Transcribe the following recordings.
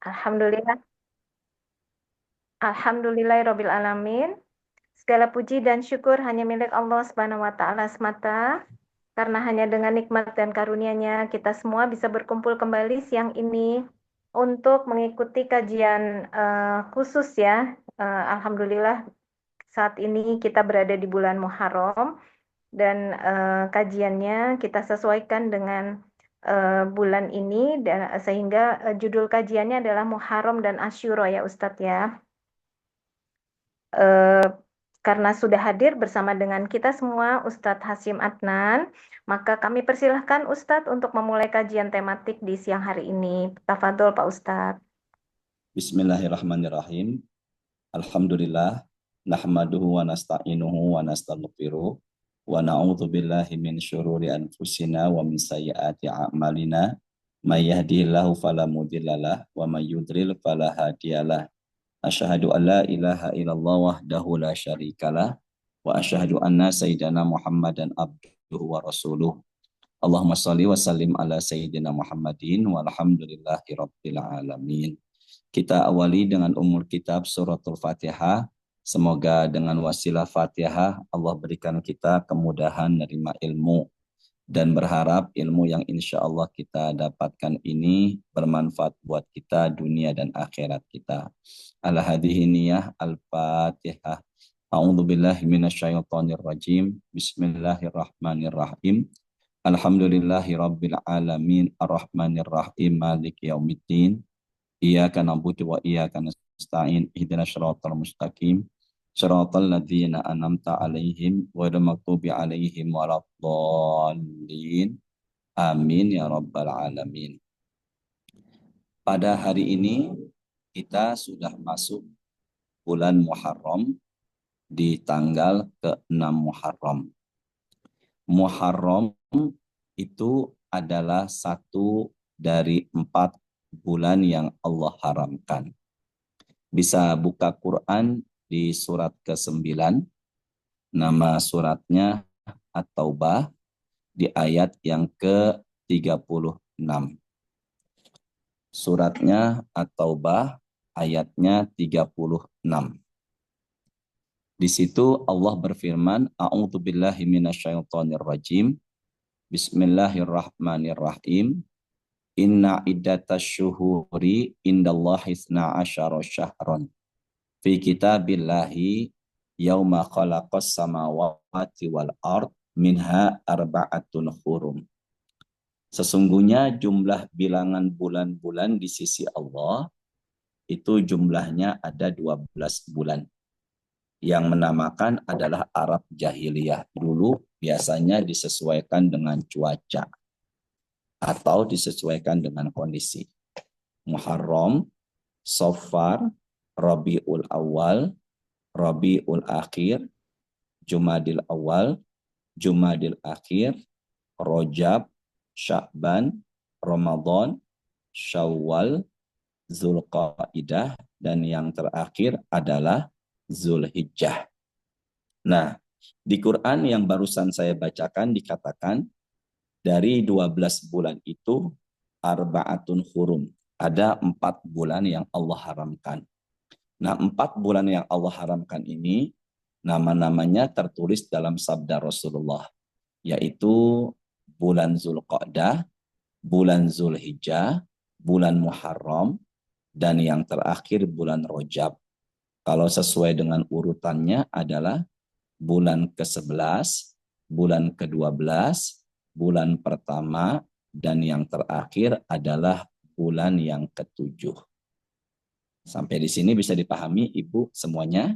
Alhamdulillah, Alhamdulillahirabbil alamin. Segala puji dan syukur hanya milik Allah Subhanahu wa taala semata. Karena hanya dengan nikmat dan karunia-Nya kita semua bisa berkumpul kembali siang ini untuk mengikuti kajian khusus ya. Alhamdulillah saat ini kita berada di bulan Muharram dan kajiannya kita sesuaikan dengan bulan ini dan sehingga judul kajiannya adalah Muharram dan Asyura ya Ustadz ya. Eh, karena sudah hadir bersama dengan kita semua Ustadz Hasyim Adnan, maka kami persilahkan Ustadz untuk memulai kajian tematik di siang hari ini. Tafadhol Pak Ustadz. Bismillahirrahmanirrahim. Alhamdulillah. Nahmaduhu wa nasta'inuhu wa nastaghfiruh. Wa na'udzu billahi min syururi anfusina wa min sayyiati a'malina. May yahdihillahu fala mudhillalah wa may yudlil fala hadiyalah. Asyhadu an la ilaha illallah wahdahu la syarikalah wa asyhadu anna sayyidana Muhammadan abduhu wa rasuluh. Allahumma shalli wa sallim ala sayyidina Muhammadin walhamdulillahi rabbil alamin. Kita awali dengan kitab suratul Fatihah. Semoga dengan wasilah Fatihah Allah berikan kita kemudahan menerima ilmu dan berharap ilmu yang insya Allah kita dapatkan ini bermanfaat buat kita dunia dan akhirat kita. Al-hadhihi niyah al-Fatihah. A'udzu billahi minasyaitonir rajim. Bismillahirrahmanirrahim. Alhamdulillahi rabbil alamin arrahmanir rahim maliki yaumiddin. Iyyaka na'budu wa iyyaka nasta'in ihdinas siratal mustaqim siratal ladzina an'amta 'alaihim ghairil maghdubi 'alaihim waladdallin. Amin ya rabbal alamin. Pada hari ini kita sudah masuk bulan Muharram di tanggal ke-6 Muharram. Muharram itu adalah satu dari 4 bulan yang Allah haramkan. Bisa buka Quran di surat ke-9, nama suratnya At-Taubah di ayat yang ke-36. Suratnya At-Taubah ayatnya 36. Di situ Allah berfirman, A'udzu billahi minasyaitonir rajim. Bismillahirrahmanirrahim. Inna iddatas syuhuri indallahi isna asyara syahran fi kitabillahi yauma khalaqas samawati wal ard minha arba'atun hurum. Sesungguhnya jumlah bilangan bulan-bulan di sisi Allah itu jumlahnya ada 12 bulan. Yang menamakan adalah Arab Jahiliyah. Dulu biasanya disesuaikan dengan cuaca atau disesuaikan dengan kondisi. Muharram, Safar, Rabiul Awal, Rabiul Akhir, Jumadil Awal, Jumadil Akhir, Rajab, Sya'ban, Ramadan, Syawal, Zulqaidah, dan yang terakhir adalah Zulhijjah. Nah, di Quran yang barusan saya bacakan dikatakan dari 12 bulan itu arba'atun hurum. Ada 4 bulan yang Allah haramkan. Nah, 4 bulan yang Allah haramkan ini nama-namanya tertulis dalam sabda Rasulullah, yaitu bulan Zulqa'dah, bulan Zulhijjah, bulan Muharram, dan yang terakhir bulan Rajab. Kalau sesuai dengan urutannya adalah bulan ke-11, bulan ke-12, bulan pertama, dan yang terakhir adalah bulan yang ke-7. Sampai di sini bisa dipahami Ibu semuanya?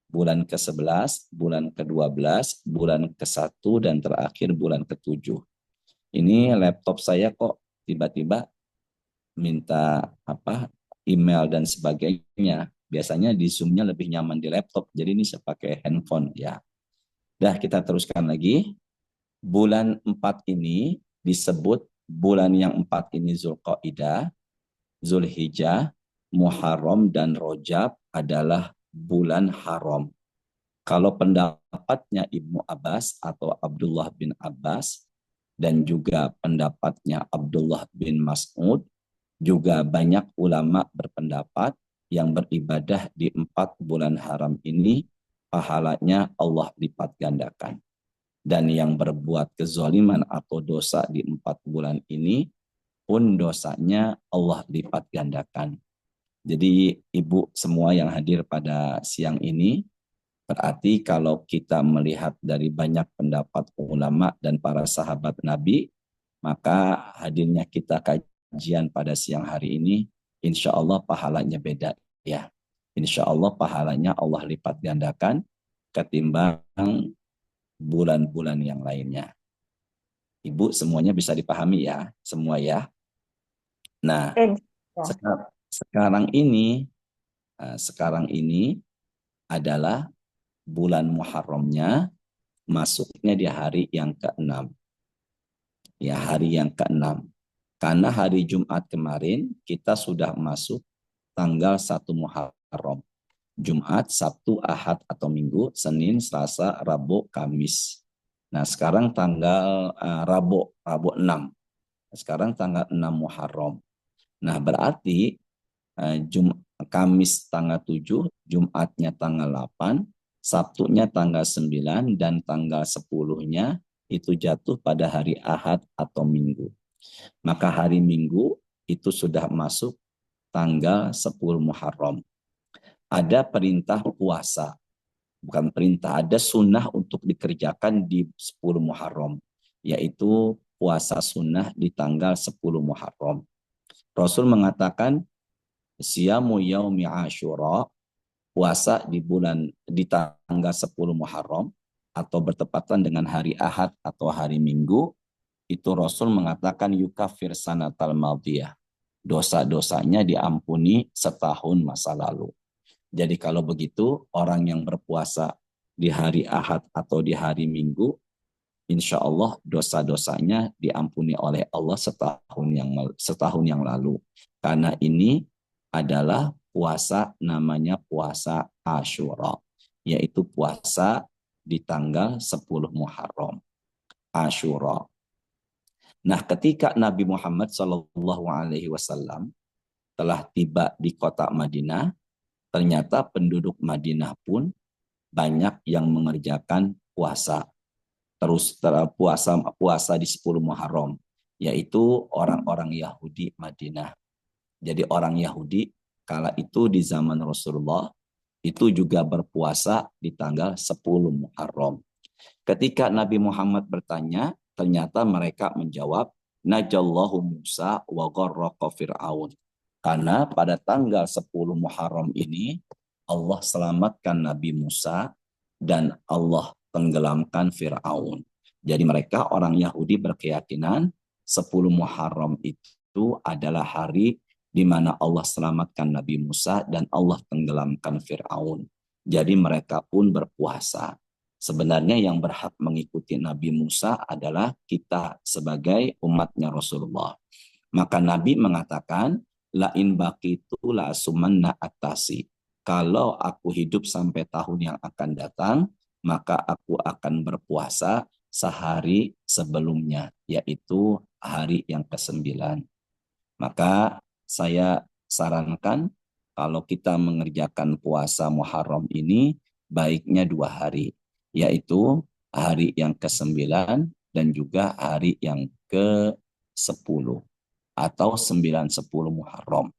Bulan ke-11, bulan ke-12, bulan ke-1, dan terakhir bulan ke-7. Ini laptop saya kok tiba-tiba minta email dan sebagainya. Biasanya di Zoom-nya lebih nyaman di laptop, jadi ini saya pakai handphone ya. Dah, kita teruskan lagi. Bulan 4 ini disebut bulan yang 4 ini Zulqaidah, Zulhijjah, Muharram, dan Rajab adalah bulan haram. Kalau pendapatnya Ibnu Abbas atau Abdullah bin Abbas dan juga pendapatnya Abdullah bin Mas'ud, Juga banyak ulama berpendapat yang beribadah di 4 bulan haram ini pahalanya Allah lipat gandakan. Dan yang berbuat kezaliman atau dosa di 4 bulan ini pun dosanya Allah lipat gandakan. Jadi ibu semua yang hadir pada siang ini, berarti kalau kita melihat dari banyak pendapat ulama dan para sahabat Nabi, maka hadirnya kita kajian pada siang hari ini, insya Allah pahalanya beda ya. Insya Allah pahalanya Allah lipat gandakan ketimbang bulan-bulan yang lainnya. Ibu semuanya bisa dipahami ya, semua ya. Nah, Ya. sekarang ini adalah bulan Muharramnya masuknya di hari yang ke-6. Ya, hari yang ke-6. Karena hari Jumat kemarin kita sudah masuk tanggal 1 Muharram. Jumat, Sabtu, Ahad atau Minggu, Senin, Selasa, Rabu, Kamis. Nah, sekarang tanggal Rabu 6. Sekarang tanggal 6 Muharram. Nah, berarti Kamis tanggal 7, Jumatnya tanggal 8, Sabtunya tanggal 9, dan tanggal 10-nya itu jatuh pada hari Ahad atau Minggu. Maka hari Minggu itu sudah masuk tanggal 10 Muharram. Ada perintah puasa, bukan perintah, ada sunnah untuk dikerjakan di 10 Muharram, yaitu puasa sunnah di tanggal 10 Muharram. Rasul mengatakan, siyamu yaumi Asyura, puasa di tanggal 10 Muharram atau bertepatan dengan hari Ahad atau hari Minggu, itu Rasul mengatakan yukafir sanatal madiyah. Dosa-dosanya diampuni setahun masa lalu. Jadi kalau begitu, orang yang berpuasa di hari Ahad atau di hari Minggu, insya Allah dosa-dosanya diampuni oleh Allah setahun yang lalu. Karena ini adalah puasa, namanya puasa Asyura, yaitu puasa di tanggal 10 Muharram. Asyura. Nah, ketika Nabi Muhammad SAW telah tiba di kota Madinah, ternyata penduduk Madinah pun banyak yang mengerjakan puasa. Puasa di 10 Muharram, yaitu orang-orang Yahudi Madinah. Jadi orang Yahudi kala itu di zaman Rasulullah itu juga berpuasa di tanggal 10 Muharram. Ketika Nabi Muhammad bertanya, ternyata mereka menjawab, najallahu Musa wa gharraqa Fir'aun. Karena pada tanggal 10 Muharram ini Allah selamatkan Nabi Musa dan Allah tenggelamkan Fir'aun. Jadi mereka orang Yahudi berkeyakinan 10 Muharram itu adalah hari di mana Allah selamatkan Nabi Musa dan Allah tenggelamkan Fir'aun. Jadi mereka pun berpuasa. Sebenarnya yang berhak mengikuti Nabi Musa adalah kita sebagai umatnya Rasulullah. Maka Nabi mengatakan, la in baqitu la sumanna atasi. Kalau aku hidup sampai tahun yang akan datang, maka aku akan berpuasa sehari sebelumnya, yaitu hari yang ke-9. Maka saya sarankan kalau kita mengerjakan puasa Muharram ini, baiknya 2 hari, yaitu hari yang ke-9 dan juga hari yang ke-10 atau 9-10 Muharram.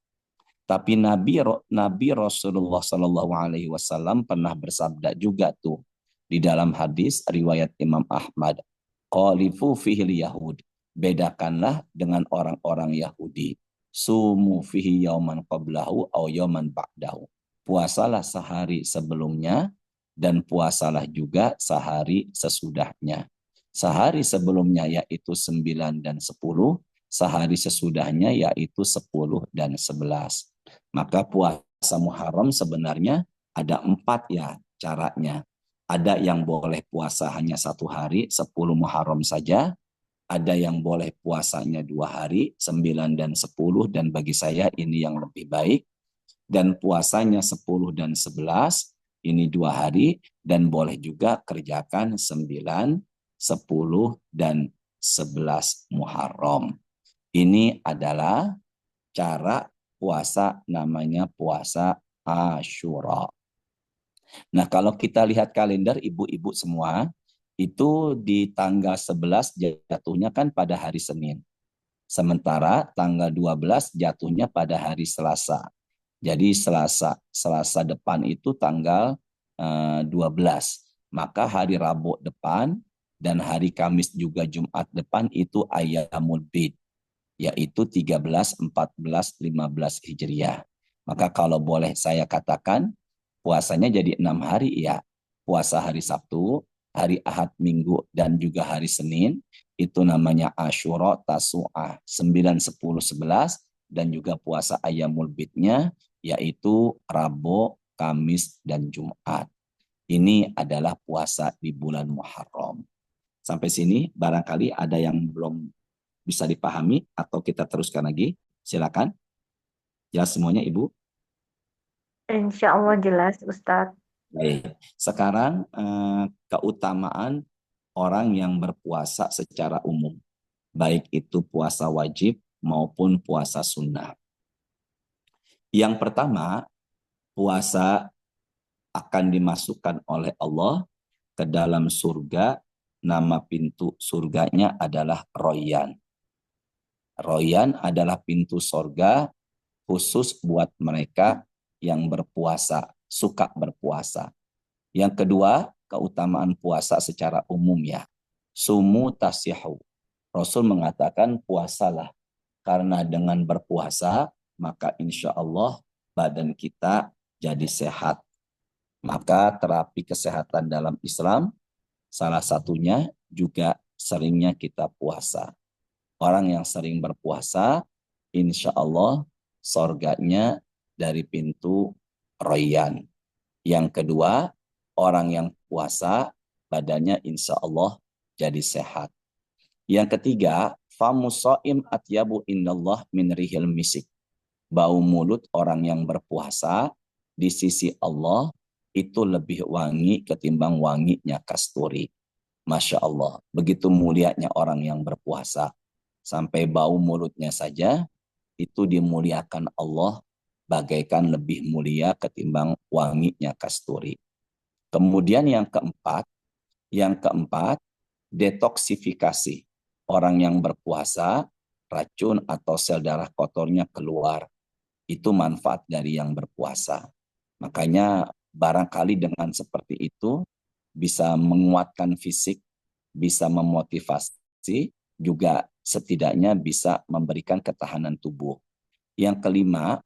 Tapi Nabi Rasulullah SAW pernah bersabda juga tuh di dalam hadis riwayat Imam Ahmad, qalifu fihil Yahud, bedakanlah dengan orang-orang Yahudi. Sumu fihi yauman qablahu au yauman ba'dahu. Puasalah sehari sebelumnya dan puasalah juga sehari sesudahnya. Sehari sebelumnya yaitu 9 dan 10, sehari sesudahnya yaitu 10 dan 11. Maka puasa Muharram sebenarnya ada 4 ya caranya. Ada yang boleh puasa hanya 1 hari, 10 Muharram saja. Ada yang boleh puasanya 2 hari, 9 dan 10, dan bagi saya ini yang lebih baik. Dan puasanya 10 dan 11, ini 2 hari, dan boleh juga kerjakan 9, 10, dan 11 Muharram. Ini adalah cara puasa namanya puasa Asyura. Nah, kalau kita lihat kalender ibu-ibu semua, itu di tanggal 11 jatuhnya kan pada hari Senin. Sementara tanggal 12 jatuhnya pada hari Selasa. Jadi Selasa depan itu tanggal 12. Maka hari Rabu depan dan hari Kamis juga Jumat depan itu Ayyamul Bid, yaitu 13, 14, 15 Hijriah. Maka kalau boleh saya katakan, puasanya jadi 6 hari ya. Puasa hari Sabtu, hari Ahad, Minggu, dan juga hari Senin, itu namanya Asyura, Tasu'ah, 9, 10, 11, dan juga puasa Ayyamul Bidnya, yaitu Rabu, Kamis, dan Jumat. Ini adalah puasa di bulan Muharram. Sampai sini barangkali ada yang belum bisa dipahami atau kita teruskan lagi. Silakan. Jelas semuanya, Ibu? Insya Allah jelas, Ustadz. Baik. Sekarang keutamaan orang yang berpuasa secara umum, baik itu puasa wajib maupun puasa sunnah. Yang pertama, puasa akan dimasukkan oleh Allah ke dalam surga. Nama pintu surganya adalah Royan. Royan adalah pintu surga khusus buat mereka yang berpuasa, suka berpuasa. Yang kedua, keutamaan puasa secara umum ya. Sumu tasihu. Rasul mengatakan puasalah. Karena dengan berpuasa, maka insya Allah badan kita jadi sehat. Maka terapi kesehatan dalam Islam, salah satunya juga seringnya kita puasa. Orang yang sering berpuasa, insya Allah surganya dari pintu Royan. Yang kedua, orang yang puasa, badannya insya Allah jadi sehat. Yang ketiga, famusoim atyabu indallah min rihil misik. Bau mulut orang yang berpuasa di sisi Allah itu lebih wangi ketimbang wanginya kasturi. Masya Allah, begitu mulianya orang yang berpuasa. Sampai bau mulutnya saja itu dimuliakan Allah bagaikan lebih mulia ketimbang wanginya kasturi. Kemudian yang keempat, detoksifikasi. Orang yang berpuasa, racun atau sel darah kotornya keluar. Itu manfaat dari yang berpuasa. Makanya barangkali dengan seperti itu bisa menguatkan fisik, bisa memotivasi, juga setidaknya bisa memberikan ketahanan tubuh. Yang kelima,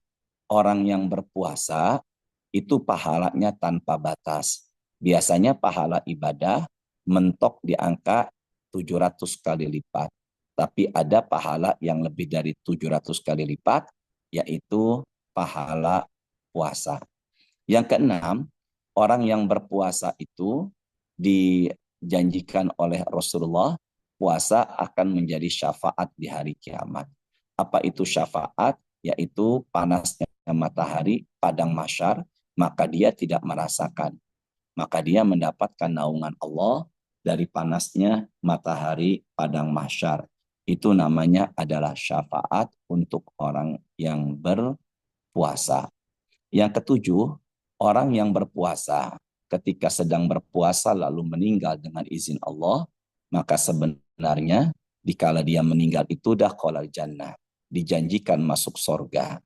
orang yang berpuasa itu pahalanya tanpa batas. Biasanya pahala ibadah mentok di angka 700 kali lipat. Tapi ada pahala yang lebih dari 700 kali lipat, yaitu pahala puasa. Yang keenam, orang yang berpuasa itu dijanjikan oleh Rasulullah, puasa akan menjadi syafaat di hari kiamat. Apa itu syafaat? Yaitu panasnya matahari padang mahsyar, maka dia tidak merasakan. Maka dia mendapatkan naungan Allah dari panasnya matahari padang mahsyar. Itu namanya adalah syafaat untuk orang yang berpuasa. Yang ketujuh, orang yang berpuasa ketika sedang berpuasa lalu meninggal dengan izin Allah, maka sebenarnya dikala dia meninggal itu dakhalal jannah, dijanjikan masuk surga.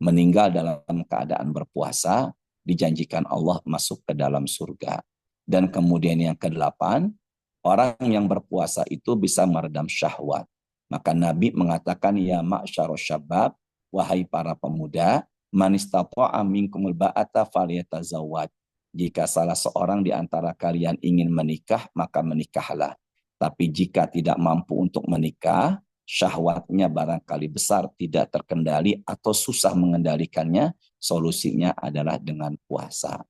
Meninggal dalam keadaan berpuasa, dijanjikan Allah masuk ke dalam surga. Dan kemudian yang kedelapan, orang yang berpuasa itu bisa meredam syahwat. Maka Nabi mengatakan, ya ma'syarus syabab, wahai para pemuda, man istata'a minkumul ba'ata falyatazawwaj. Jika salah seorang di antara kalian ingin menikah, maka menikahlah. Tapi jika tidak mampu untuk menikah, syahwatnya barangkali besar, tidak terkendali atau susah mengendalikannya, solusinya adalah dengan puasa.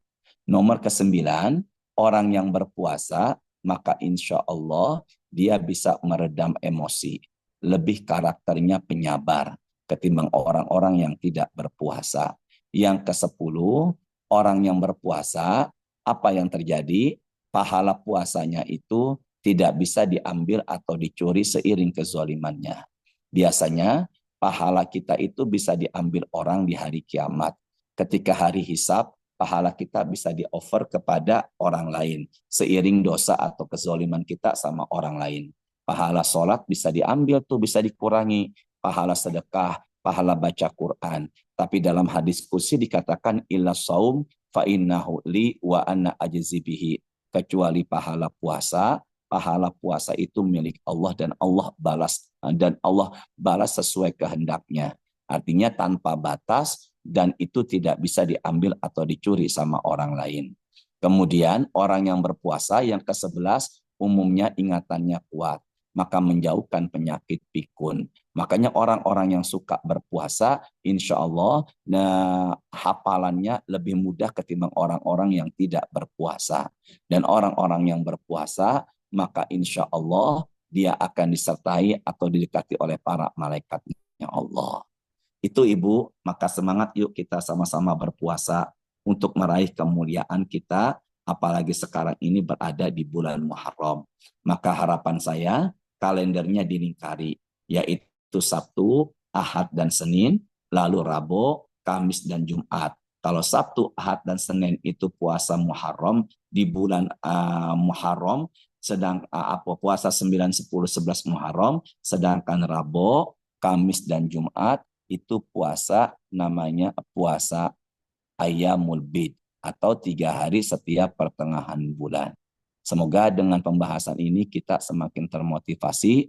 Nomor kesembilan, orang yang berpuasa, maka insya Allah dia bisa meredam emosi. Lebih karakternya penyabar ketimbang orang-orang yang tidak berpuasa. Yang kesepuluh, orang yang berpuasa, apa yang terjadi? Pahala puasanya itu tidak bisa diambil atau dicuri seiring kezalimannya. Biasanya pahala kita itu bisa diambil orang di hari kiamat. Ketika hari hisab, pahala kita bisa di-offer kepada orang lain. Seiring dosa atau kezaliman kita sama orang lain. Pahala sholat bisa diambil tuh, bisa dikurangi. Pahala sedekah, pahala baca Quran. Tapi dalam hadis kursi dikatakan illa saum fa innahu li wa anna ajzi bihi. Kecuali pahala puasa itu milik Allah dan Allah balas sesuai kehendaknya. Artinya tanpa batas dan itu tidak bisa diambil atau dicuri sama orang lain. Kemudian orang yang berpuasa yang ke-11 umumnya ingatannya kuat, maka menjauhkan penyakit pikun. Makanya orang-orang yang suka berpuasa, insya Allah, hafalannya lebih mudah ketimbang orang-orang yang tidak berpuasa. Dan orang-orang yang berpuasa, maka insya Allah dia akan disertai atau didekati oleh para malaikatnya Allah. Itu Ibu, maka semangat yuk kita sama-sama berpuasa untuk meraih kemuliaan kita, apalagi sekarang ini berada di bulan Muharram. Maka harapan saya, kalendernya dilingkari, yaitu Sabtu, Ahad, dan Senin, lalu Rabu, Kamis, dan Jumat. Kalau Sabtu, Ahad, dan Senin itu puasa Muharram di bulan Muharram, sedang puasa 9, 10, 11 Muharram, sedangkan Rabu, Kamis, dan Jumat itu puasa namanya puasa Ayyamul Bid atau 3 hari setiap pertengahan bulan. Semoga dengan pembahasan ini kita semakin termotivasi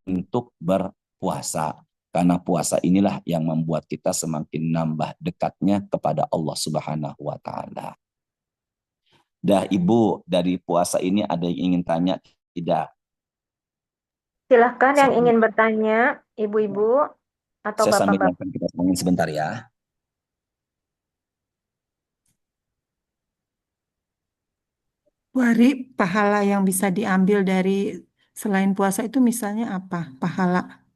untuk berpuasa. Karena puasa inilah yang membuat kita semakin nambah dekatnya kepada Allah Subhanahu wa Ta'ala. Dah Ibu, dari puasa ini ada yang ingin tanya? Tidak. Silahkan yang ingin bertanya, ibu-ibu atau Saya sambil bapak-bapak. kita ngomongin sebentar ya. Wari, pahala yang bisa diambil dari selain puasa itu misalnya apa? Pahala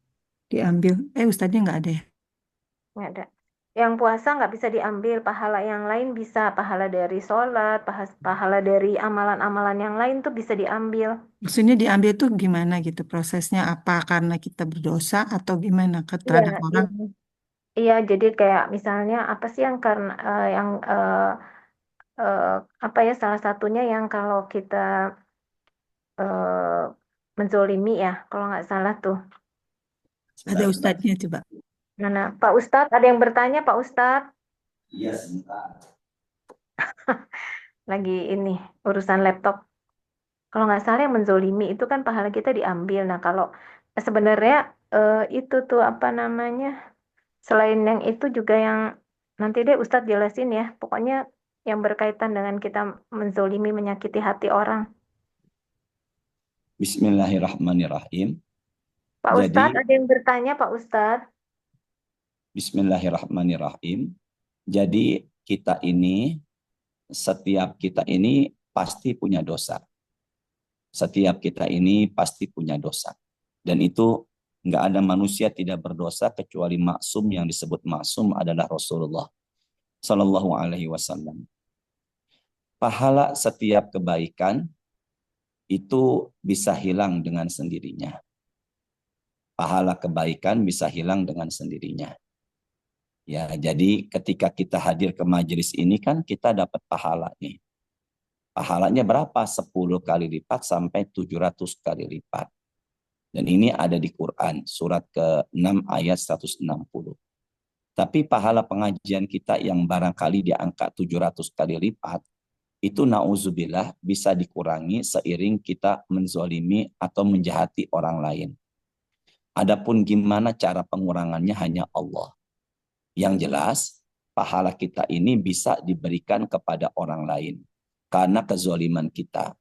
diambil. Ustadznya nggak ada ya? Nggak ada. Yang puasa nggak bisa diambil, pahala yang lain bisa, pahala dari sholat, pahala dari amalan-amalan yang lain tuh bisa diambil. Maksudnya diambil tuh gimana gitu prosesnya? Apa karena kita berdosa atau gimana Iya, terhadap orang? iya. Iya, jadi kayak misalnya apa sih yang karena apa ya salah satunya yang kalau kita eh, menzolimi ya, kalau nggak salah tuh. Ada ustadznya coba. Mana? Pak Ustadz, ada yang bertanya Pak Ustadz? Iya, sebentar. Lagi ini urusan laptop. Kalau nggak salah yang menzolimi itu kan pahala kita diambil. Nah kalau sebenarnya itu tuh apa namanya? Selain yang itu juga yang nanti deh Ustadz jelasin ya. Pokoknya yang berkaitan dengan kita menzolimi, menyakiti hati orang. Bismillahirrahmanirrahim. Pak Jadi, Ustadz, ada yang bertanya Pak Ustadz? Bismillahirrahmanirrahim. Jadi setiap kita ini pasti punya dosa. Setiap kita ini pasti punya dosa. Dan itu nggak ada manusia tidak berdosa kecuali maksum, yang disebut maksum adalah Rasulullah Sallallahu Alaihi Wasallam. Pahala setiap kebaikan itu bisa hilang dengan sendirinya. Pahala kebaikan bisa hilang dengan sendirinya. Ya, jadi ketika kita hadir ke majelis ini kan kita dapat pahala nih. Pahalanya berapa? 10 kali lipat sampai 700 kali lipat. Dan ini ada di Quran, surat ke-6 ayat 160. Tapi pahala pengajian kita yang barangkali di angka 700 kali lipat, itu na'udzubillah bisa dikurangi seiring kita menzolimi atau menjahati orang lain. Adapun gimana cara pengurangannya hanya Allah. Yang jelas, pahala kita ini bisa diberikan kepada orang lain karena kezoliman kita.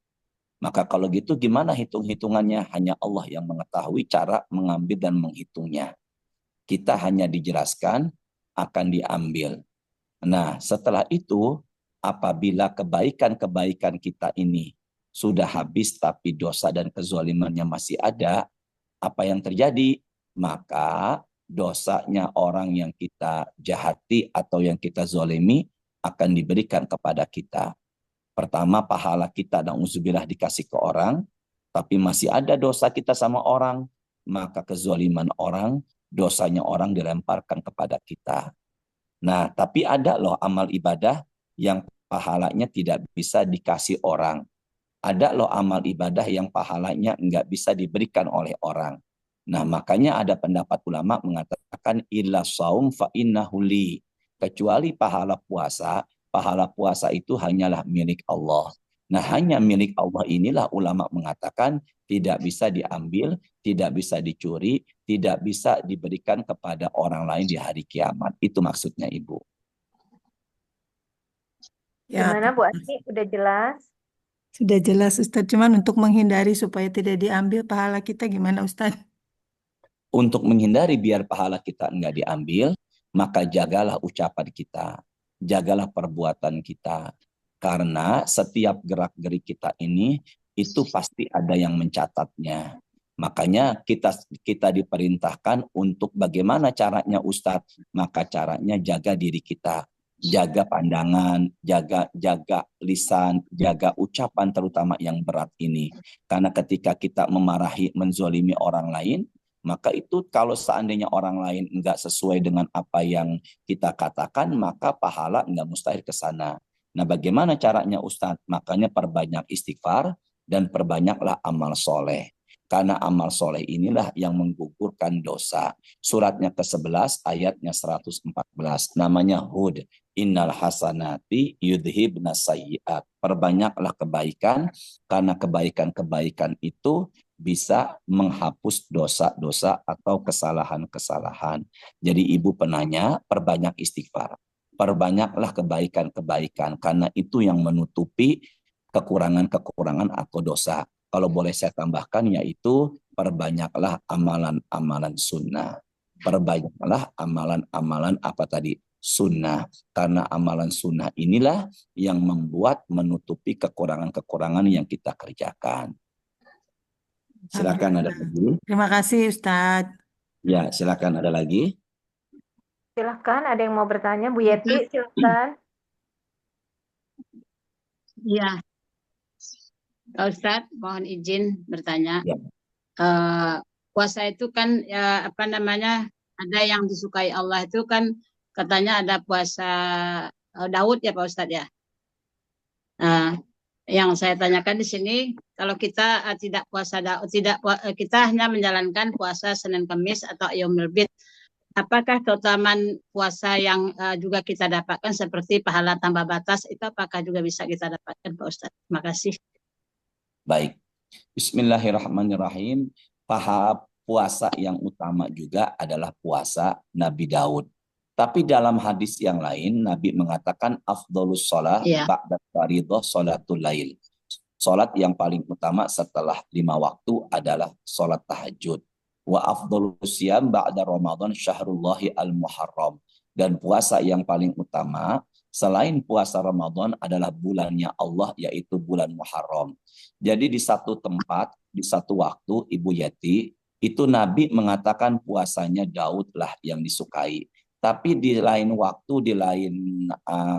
Maka kalau gitu gimana hitung-hitungannya? Hanya Allah yang mengetahui cara mengambil dan menghitungnya. Kita hanya dijelaskan akan diambil. Nah, setelah itu apabila kebaikan-kebaikan kita ini sudah habis tapi dosa dan kezolimannya masih ada, apa yang terjadi? Maka dosanya orang yang kita jahati atau yang kita zolimi akan diberikan kepada kita. Pertama, pahala kita na'udzubillah dikasih ke orang, tapi masih ada dosa kita sama orang, maka kezoliman orang dosanya orang dilemparkan kepada kita. Nah, tapi ada loh amal ibadah yang pahalanya tidak bisa dikasih orang. Ada loh amal ibadah yang pahalanya nggak bisa diberikan oleh orang. Nah, makanya ada pendapat ulama mengatakan illa saum fa innahu li. Kecuali pahala puasa itu hanyalah milik Allah. Nah, hanya milik Allah inilah ulama mengatakan tidak bisa diambil, tidak bisa dicuri, tidak bisa diberikan kepada orang lain di hari kiamat. Itu maksudnya, Ibu. Ya, Gimana Bu Asti? Udah jelas? sudah jelas Ustadz. Cuman untuk menghindari supaya tidak diambil pahala kita gimana Ustadz? Untuk menghindari biar pahala kita enggak diambil, maka jagalah ucapan kita, jagalah perbuatan kita. Karena setiap gerak-gerik kita ini itu pasti ada yang mencatatnya. Makanya kita diperintahkan untuk bagaimana caranya Ustadz, maka caranya jaga diri kita, jaga pandangan, jaga lisan, jaga ucapan terutama yang berat ini. Karena ketika kita memarahi, menzolimi orang lain, maka itu kalau seandainya orang lain enggak sesuai dengan apa yang kita katakan, maka pahala enggak mustahil ke sana. Nah, bagaimana caranya Ustadz? Makanya perbanyak istighfar dan perbanyaklah amal soleh. Karena amal soleh inilah yang menggugurkan dosa. Suratnya ke-11 ayatnya 114. Namanya Hud. Innal hasanati yudhibna sayyiat. Perbanyaklah kebaikan, karena kebaikan-kebaikan itu bisa menghapus dosa-dosa atau kesalahan-kesalahan. Jadi ibu penanya, perbanyak istighfar. Perbanyaklah kebaikan-kebaikan, karena itu yang menutupi kekurangan-kekurangan atau dosa. Kalau boleh saya tambahkan, yaitu perbanyaklah amalan-amalan sunnah. Perbanyaklah amalan-amalan apa tadi? Sunnah. Karena amalan sunnah inilah yang membuat menutupi kekurangan-kekurangan yang kita kerjakan. Silakan, ada lagi. Terima kasih Ustadz. Ya, silakan, ada lagi. Silahkan, ada yang mau bertanya? Bu Yeti, silahkan. Ya, Pak Ustadz, mohon izin bertanya. Ya. Puasa itu kan ya apa namanya, ada yang disukai Allah itu kan katanya ada puasa Daud ya Pak Ustadz ya. Nah, yang saya tanyakan di sini, kalau kita tidak puasa Daud, kita hanya menjalankan puasa Senin Kamis atau Yaumul Bid, apakah keutamaan puasa yang juga kita dapatkan seperti pahala tambah batas itu apakah juga bisa kita dapatkan Pak Ustadz? Terima kasih. Baik. Bismillahirrahmanirrahim. Puasa yang utama juga adalah puasa Nabi Daud. Tapi dalam hadis yang lain, Nabi mengatakan afdolus sholat ba'da faridah sholatul lail. Sholat yang paling utama setelah 5 waktu adalah sholat tahajud. Wa afdolus siyam ba'da Ramadan syahrullahi al-muharram. Dan puasa yang paling utama selain puasa Ramadan adalah bulannya Allah, yaitu bulan Muharram. Jadi di satu tempat, di satu waktu, Ibu Yeti, itu Nabi mengatakan puasanya Daud lah yang disukai. Tapi di lain waktu, di lain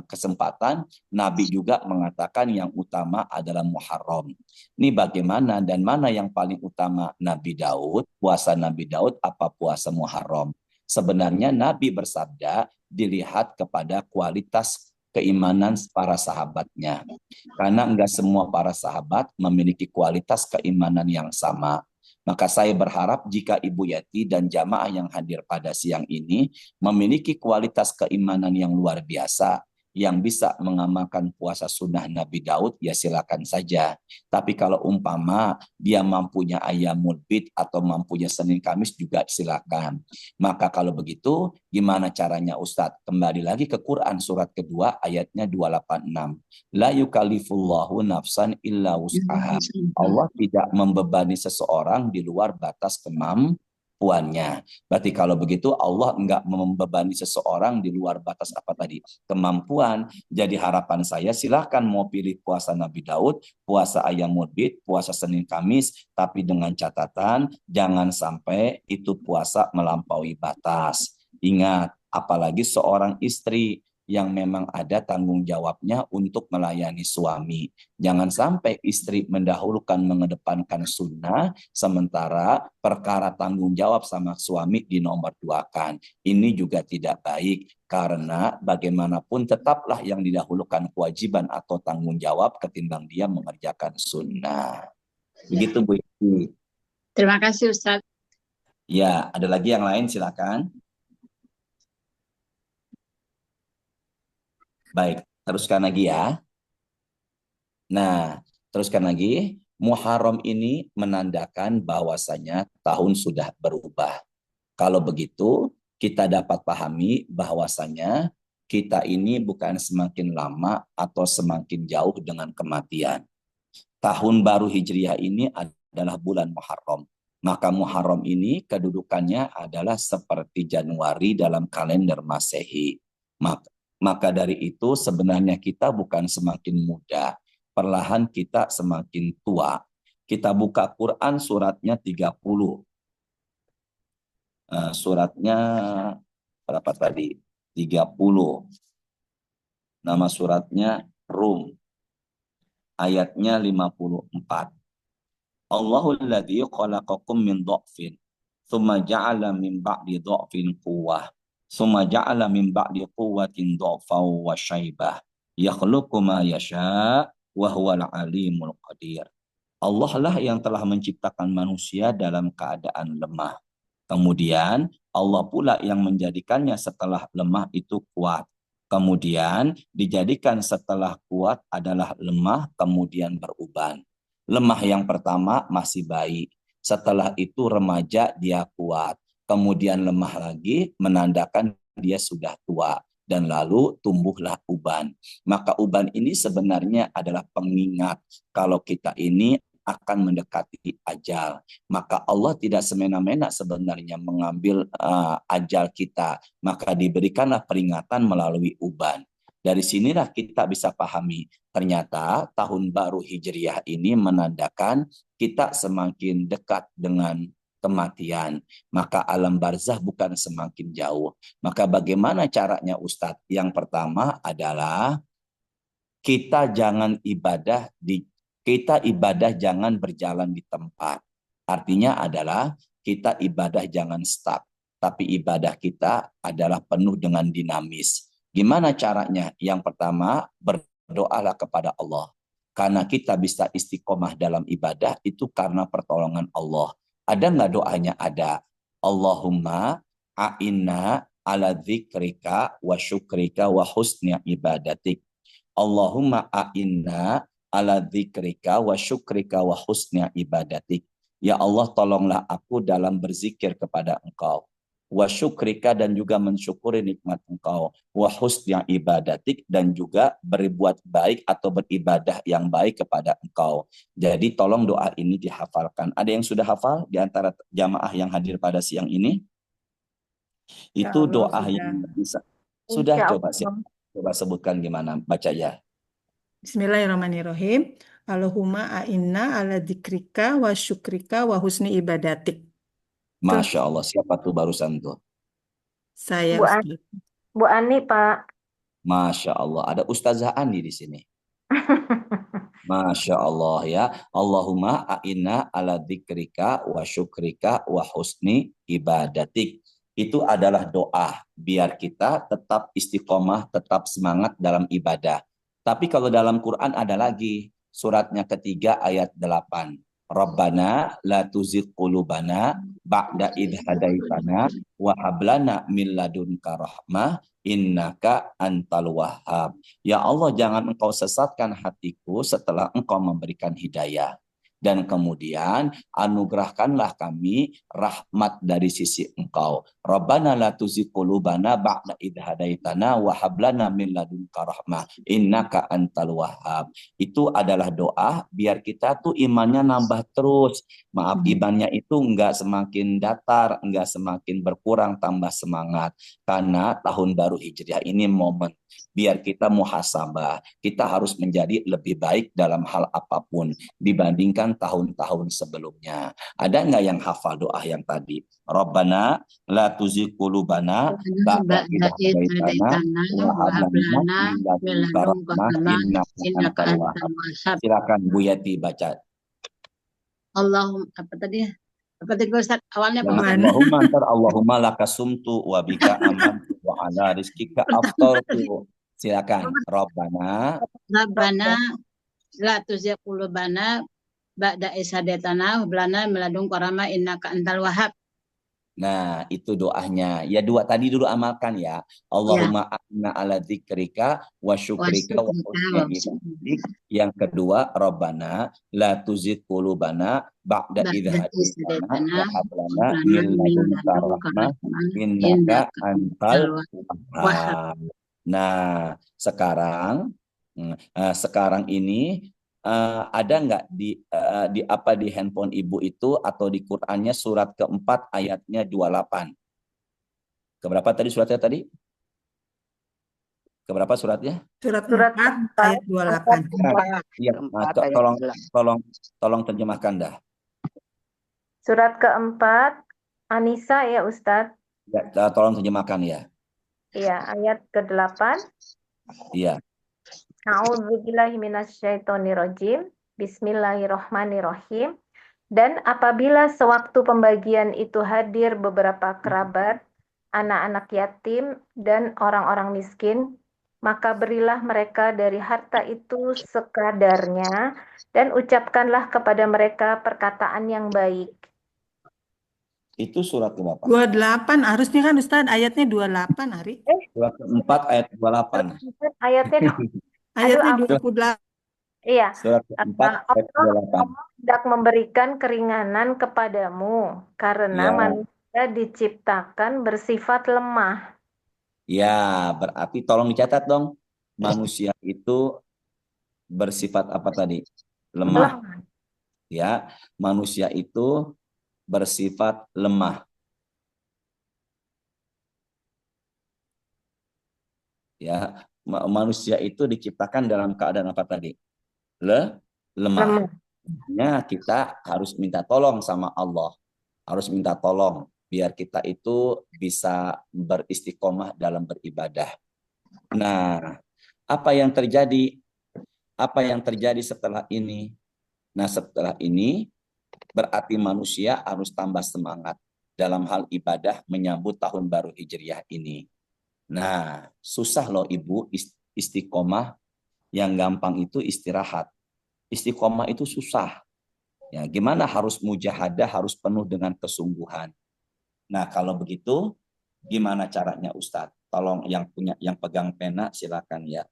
kesempatan, Nabi juga mengatakan yang utama adalah Muharram. Ini bagaimana dan mana yang paling utama Nabi Daud, puasa Nabi Daud apa puasa Muharram? Sebenarnya Nabi bersabda dilihat kepada kualitas keimanan para sahabatnya. Karena enggak semua para sahabat memiliki kualitas keimanan yang sama. Maka saya berharap jika Ibu Yati dan jamaah yang hadir pada siang ini memiliki kualitas keimanan yang luar biasa, yang bisa mengamalkan puasa sunnah Nabi Daud, ya silakan saja. Tapi kalau umpama dia mampunya Ayyamul Bid atau mampunya Senin Kamis juga silakan. Maka kalau begitu, gimana caranya Ustadz? Kembali lagi ke Quran surat kedua ayatnya 286. La yukallifullahu nafsan illa wus'aha. Allah tidak membebani seseorang di luar batas kemampuannya. Berarti kalau begitu Allah enggak membebani seseorang di luar batas apa tadi? Kemampuan. Jadi harapan saya silakan mau pilih puasa Nabi Daud, puasa Ayyamul Bid, puasa Senin Kamis, tapi dengan catatan jangan sampai itu puasa melampaui batas. Ingat, apalagi seorang istri yang memang ada tanggung jawabnya untuk melayani suami. Jangan sampai istri mendahulukan mengedepankan sunnah, sementara perkara tanggung jawab sama suami dinomorduakan. Ini juga tidak baik, karena bagaimanapun tetaplah yang didahulukan kewajiban atau tanggung jawab ketimbang dia mengerjakan sunnah. Begitu Bu Ibu. Terima kasih Ustadz. Ya, ada lagi yang lain silakan. Baik, teruskan lagi ya. Nah, teruskan lagi. Muharram ini menandakan bahwasanya tahun sudah berubah. Kalau begitu, kita dapat pahami bahwasanya kita ini bukan semakin lama atau semakin jauh dengan kematian. Tahun baru Hijriah ini adalah bulan Muharram. Maka Muharram ini kedudukannya adalah seperti Januari dalam kalender Masehi. Maka dari itu sebenarnya kita bukan semakin muda, perlahan kita semakin tua. Kita buka Quran suratnya 30. Suratnya berapa tadi? 30. Nama suratnya Rum. Ayatnya 54. Allahul ladzi khalaqakum min dha'fin, thumma ja'ala min ba'di dha'fin quwwah, thumma ja'ala min ba'di quwwatin dha'fan wa syaibah, yakhluqu ma yasha' wa huwal alimul qadir. Allah lah yang telah menciptakan manusia dalam keadaan lemah. Kemudian Allah pula yang menjadikannya setelah lemah itu kuat. Kemudian dijadikan setelah kuat adalah lemah, kemudian beruban. Lemah yang pertama masih baik. Setelah itu remaja dia kuat. Kemudian lemah lagi menandakan dia sudah tua. Dan lalu tumbuhlah uban. Maka uban ini sebenarnya adalah pengingat kalau kita ini akan mendekati ajal. Maka Allah tidak semena-mena sebenarnya mengambil ajal kita. Maka diberikanlah peringatan melalui uban. Dari sinilah kita bisa pahami, ternyata tahun baru Hijriah ini menandakan kita semakin dekat dengan kematian. Maka alam barzah bukan semakin jauh. Maka bagaimana caranya Ustadz? Yang pertama adalah kita ibadah jangan berjalan di tempat. Artinya adalah kita ibadah jangan stuck, tapi ibadah kita adalah penuh dengan dinamis. Gimana caranya? Yang pertama, berdoalah kepada Allah. Karena kita bisa istiqomah dalam ibadah itu karena pertolongan Allah. Ada nggak doanya? Ada. Allahumma a'inna ala dzikrika wa syukrika wa husni ibadatik. Allahumma a'inna ala dzikrika wa syukrika wa husni ibadatik. Ya Allah, tolonglah aku dalam berzikir kepada Engkau. Wa syukrika, dan juga mensyukuri nikmat Engkau. Wa husni ibadatik, dan juga berbuat baik atau beribadah yang baik kepada Engkau. Jadi tolong doa ini dihafalkan. Ada yang sudah hafal di antara jamaah yang hadir pada siang ini? Itu doa yang bisa. Sudah, coba sebutkan gimana baca ya. Bismillahirrahmanirrahim. Allahumma a'inna ala dzikrika wa syukrika wa husni ibadatik. Masya Allah, siapa tuh barusan tuh? Saya Bu Ani, Pak. Masya Allah, ada Ustazah Ani di sini. Masya Allah ya. Allahumma a'inna ala dzikrika wa syukrika wa husni ibadatik. Itu adalah doa biar kita tetap istiqomah, tetap semangat dalam ibadah. Tapi kalau dalam Quran ada lagi, suratnya ketiga ayat 8. Rabbana la tuzigh qulubana ba'da idh hadaitana wa hab lana min ladunka rahmah innaka antal wahhab. Ya Allah, jangan Engkau sesatkan hatiku setelah Engkau memberikan hidayah. Dan kemudian anugerahkanlah kami rahmat dari sisi Engkau. Rabbana la tuzigh qulubana ba'da idh hadaitana wa hab lana min ladunka rahmah innaka antal wahhab. Itu adalah doa biar kita tuh imannya nambah terus. Maaf, imannya itu enggak semakin datar, enggak semakin berkurang, tambah semangat. Karena tahun baru Hijriah ini momen biar kita muhasabah. Kita harus menjadi lebih baik dalam hal apapun dibandingkan dengan tahun-tahun sebelumnya. Ada nggak yang hafal doa yang tadi? Rabbana la tuzigh qulubana ba'da idh hadaitana wa hab lana min ladunka rahmah innaka antal wahhab. Silakan Bu Yati baca. Allahumma apa tadi? Apa tadi Ustaz? Awalnya Pak Ustaz? Allahumma lakasumtu wa bika amantu wa ala rizkika aftartu. Silakan. Rabbana la tuzigh qulubana ba'da idh hadaitana wa hab lana min ladunka rahmah innaka antal wahhab. Nah, itu doanya. Ya dua tadi dulu amalkan ya. Allahumma a'inna ala dzikrika wa syukrika wa husni ibadatik. Yang kedua, Rabbana la tuzigh qulubana ba'da idh hadaitana wa hab lana min ladunka rahmah innaka antal wahhab. Nah, sekarang ini ada nggak di handphone ibu itu atau di Qur'annya surat keempat ayatnya 28? Keberapa tadi suratnya tadi? Keberapa suratnya? Surat 4 ayat 28. Iya, tolong terjemahkan dah. Surat keempat, Anisa ya Ustadz? Ya, tolong terjemahkan ya. Iya, ayat ke-8. Iya. A'udzubillahi minasyaitonirrajim. Bismillahirrahmanirrahim. Dan apabila sewaktu pembagian itu hadir beberapa kerabat, anak-anak yatim, dan orang-orang miskin, maka berilah mereka dari harta itu sekadarnya, dan ucapkanlah kepada mereka perkataan yang baik. Itu surat berapa? 28 harusnya kan Ustaz, ayatnya 28 Ari. Surat keempat ayat 28. Ayatnya Ayatnya ampun. 28. Iya. Surat keempat ayat 28. Allah hendak memberikan keringanan kepadamu karena manusia diciptakan bersifat lemah. Ya, berarti tolong dicatat dong. Manusia itu bersifat apa tadi? Lemah. Ya, manusia itu bersifat lemah. Ya, manusia itu diciptakan dalam keadaan apa tadi? Lemah. Nah, kita harus minta tolong sama Allah. Harus minta tolong biar kita itu bisa beristiqomah dalam beribadah. Nah, apa yang terjadi? Apa yang terjadi setelah ini? Nah, setelah ini berarti manusia harus tambah semangat dalam hal ibadah menyambut tahun baru Hijriah ini. Nah, susah loh Ibu istiqomah. Yang gampang itu istirahat. Istiqomah itu susah. Ya, gimana harus mujahadah, harus penuh dengan kesungguhan. Nah, kalau begitu gimana caranya Ustadz? Tolong yang pegang pena silakan ya.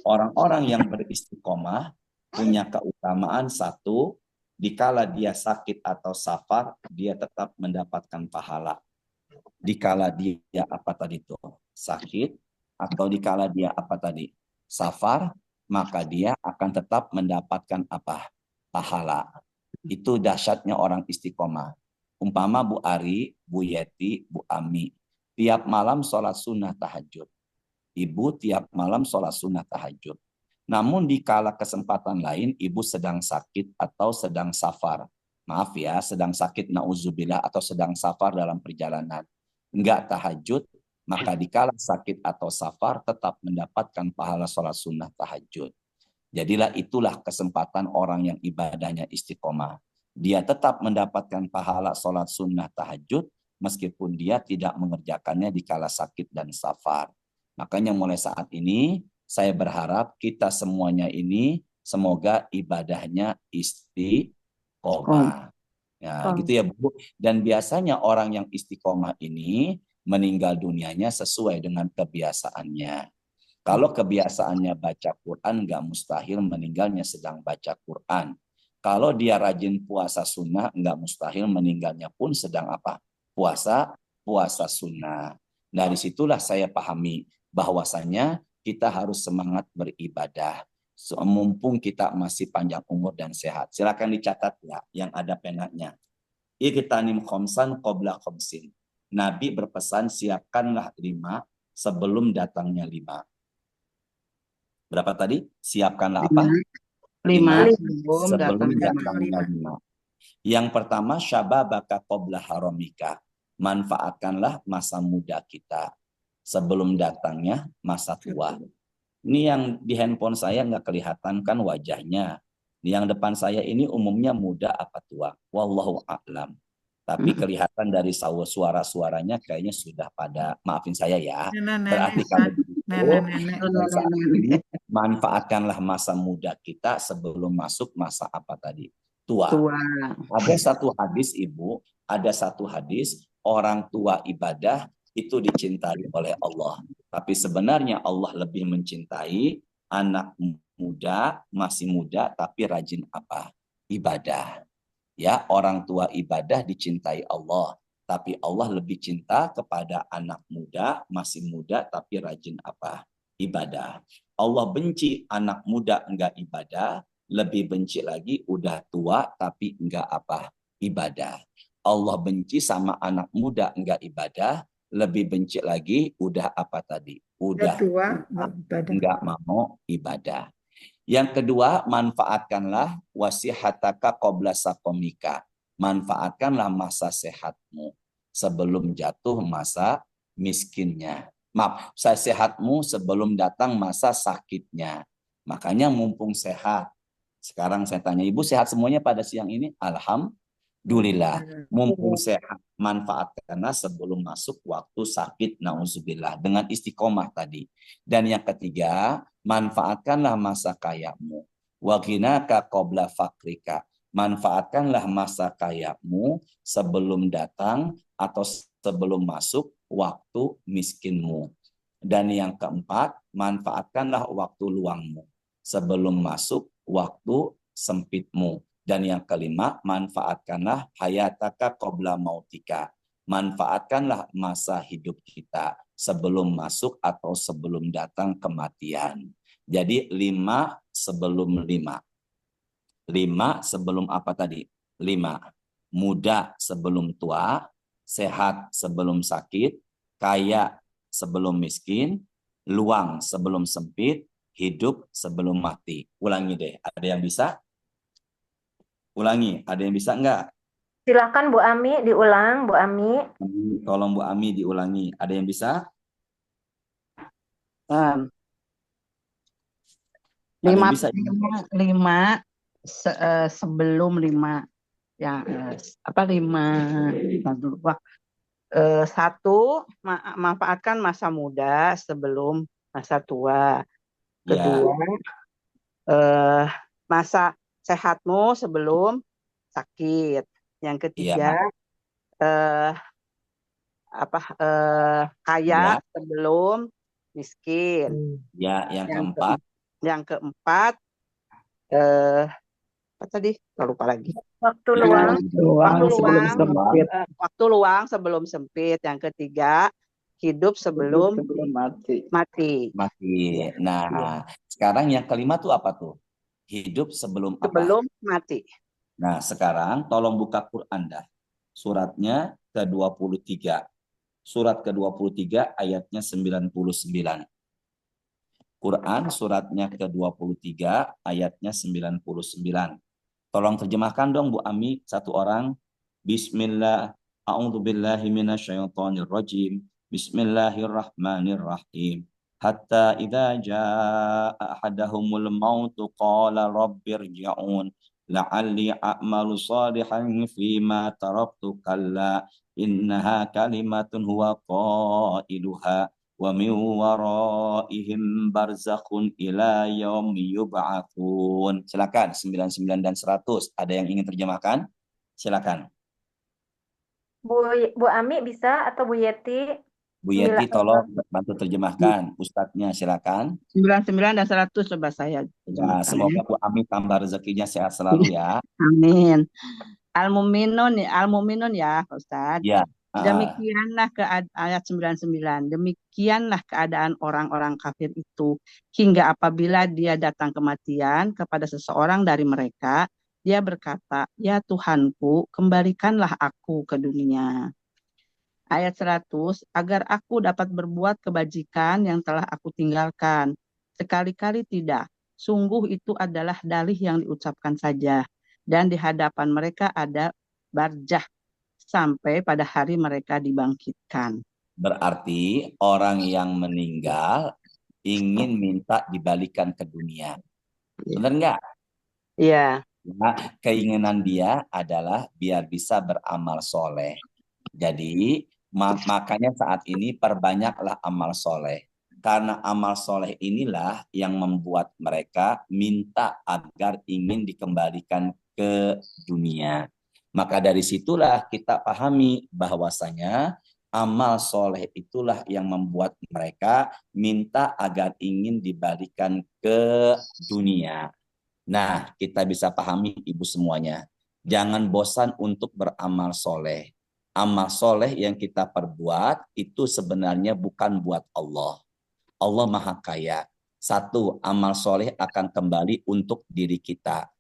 Orang-orang yang beristiqomah punya keutamaan satu, dikala dia sakit atau safar, dia tetap mendapatkan pahala. Dikala dia apa tadi itu? Sakit atau dikala dia apa tadi? Safar, maka dia akan tetap mendapatkan apa? Pahala. Itu dahsyatnya orang istiqomah. Umpama Bu Ari, Bu Yeti, Bu Ami, tiap malam sholat sunnah tahajud. Ibu tiap malam sholat sunnah tahajud. Namun di kala kesempatan lain, ibu sedang sakit atau sedang safar. Maaf ya, sedang sakit na'udzubillah atau sedang safar dalam perjalanan. Enggak tahajud, maka di kala sakit atau safar tetap mendapatkan pahala sholat sunnah tahajud. Jadilah itulah kesempatan orang yang ibadahnya istiqomah. Dia tetap mendapatkan pahala sholat sunnah tahajud meskipun dia tidak mengerjakannya di kala sakit dan safar. Makanya mulai saat ini saya berharap kita semuanya ini semoga ibadahnya istiqomah. Ya, gitu ya Bu. Dan biasanya orang yang istiqomah ini meninggal dunianya sesuai dengan kebiasaannya. Kalau kebiasaannya baca Quran, nggak mustahil meninggalnya sedang baca Quran. Kalau dia rajin puasa sunnah, nggak mustahil meninggalnya pun sedang apa? Puasa sunnah. Dari situlah saya pahami bahwasanya kita harus semangat beribadah. Mumpung kita masih panjang umur dan sehat. Silakan dicatat ya, yang ada penanya. Iqtanim khamsan qabla khamsin. Nabi berpesan siapkanlah 5 sebelum datangnya 5. Berapa tadi? Siapkanlah apa? Lima 5 sebelum sebelum datang datangnya 5. Yang pertama, syababaka qabla haramika. Manfaatkanlah masa muda kita sebelum datangnya masa tua. Ini yang di handphone saya nggak kelihatan kan wajahnya. Yang depan saya ini umumnya muda apa tua? Wallahu a'lam. Tapi kelihatan dari suara-suaranya kayaknya sudah pada, maafin saya ya. Berarti Nenek-nenek kalau kan, begitu, nenek-nenek. dan saat ini manfaatkanlah masa muda kita sebelum masuk masa apa tadi? Tua. tua. Ada satu hadis, Ibu, ada satu hadis, orang tua ibadah itu dicintai oleh Allah. Tapi sebenarnya Allah lebih mencintai anak muda, masih muda, tapi rajin apa? Ibadah. Ya, orang tua ibadah dicintai Allah. Tapi Allah lebih cinta kepada anak muda, masih muda, tapi rajin apa? Ibadah. Allah benci anak muda enggak ibadah, lebih benci lagi udah tua tapi enggak apa? Ibadah. Allah benci sama anak muda enggak ibadah, lebih benci lagi udah apa tadi? Udah tua, ibadah. enggak mau ibadah. Yang kedua, manfaatkanlah wasihataka qabla saqamika. Manfaatkanlah masa sehatmu sebelum jatuh masa miskinnya. Maaf, saya sehatmu sebelum datang masa sakitnya. Makanya mumpung sehat. Sekarang saya tanya, Ibu sehat semuanya pada siang ini? Alhamdulillah. Mumpung sehat, manfaatkanlah sebelum masuk waktu sakit, nauzubillah, dengan istiqomah tadi. Dan yang ketiga, manfaatkanlah masa kayamu. Wa ghinaka qabla fakrika. Manfaatkanlah masa kayamu sebelum datang atau sebelum masuk waktu miskinmu. Dan yang keempat, manfaatkanlah waktu luangmu sebelum masuk waktu sempitmu. Dan yang kelima, manfaatkanlah hayataka qabla mautika. Manfaatkanlah masa hidup kita sebelum masuk atau sebelum datang kematian. Jadi 5 sebelum 5. 5 sebelum apa tadi? 5. Muda sebelum tua, sehat sebelum sakit, kaya sebelum miskin, luang sebelum sempit, hidup sebelum mati. Ulangi deh. Ada yang bisa? Ulangi. Ada yang bisa enggak? Silakan Bu Ami diulang, Bu Ami. Tolong Bu Ami diulangi. Ada yang bisa? Um, Ada yang lima, bisa? lima sebelum 5 yang apa 5 dulu Wah. 1 manfaatkan masa muda sebelum masa tua. Kedua, Ya. masa sehatmu sebelum sakit. Yang ketiga, kaya Ya. sebelum miskin. Ya, yang keempat. Yang keempat, apa tadi? Lupa lagi. Waktu luang. Waktu luang sebelum sempit. Yang ketiga, hidup sebelum mati. Nah, sekarang yang kelima tuh apa tuh? Hidup sebelum apa? Sebelum mati. Nah, sekarang tolong buka Quran dah. Suratnya ke-23. Surat ke-23 ayatnya 99. Quran suratnya ke-23 ayatnya 99. Tolong terjemahkan dong Bu Ami, satu orang. Bismillah, a'udzubillahi minasyaitonirrajim. Bismillahirrahmanirrahim. Hatta idza jaa ahadahumul mautu qala rabbirji'un la'alli a'malu salihan fima taraktu kalla innaha kalimatun huwa qailuha wa min waraihim barzakhun ila yaumi yub'atsun. Silakan 99 dan 100. Ada yang ingin terjemahkan? Silakan. Bu Ami bisa atau Bu Yeti? Bu Yeti tolong bantu terjemahkan. Ustadznya silakan. 99 dan 100 coba saya. Ya, semoga Bu Ami tambah rezekinya sehat selalu ya. Amin. Al-Mu'minun ya, Pak Ustadz. Ya. Demikianlah ayat 99. Demikianlah keadaan orang-orang kafir itu hingga apabila dia datang kematian kepada seseorang dari mereka, dia berkata, "Ya Tuhanku, kembalikanlah aku ke dunia." Ayat 100, agar aku dapat berbuat kebajikan yang telah aku tinggalkan. Sekali-kali tidak. sungguh itu adalah dalih yang diucapkan saja, dan di hadapan mereka ada barjah sampai pada hari mereka dibangkitkan. Berarti orang yang meninggal ingin minta dibalikan ke dunia. Benar nggak? Iya. Nah, keinginan dia adalah biar bisa beramal soleh. Jadi makanya saat ini perbanyaklah amal soleh. Karena amal soleh inilah yang membuat mereka minta agar ingin dikembalikan ke dunia. Maka dari situlah kita pahami bahwasanya amal soleh itulah yang membuat mereka minta agar ingin dibalikan ke dunia. Nah, kita bisa pahami ibu semuanya. Jangan bosan untuk beramal soleh. Amal soleh yang kita perbuat itu sebenarnya bukan buat Allah. Allah Maha Kaya. Satu, amal soleh akan kembali untuk diri kita.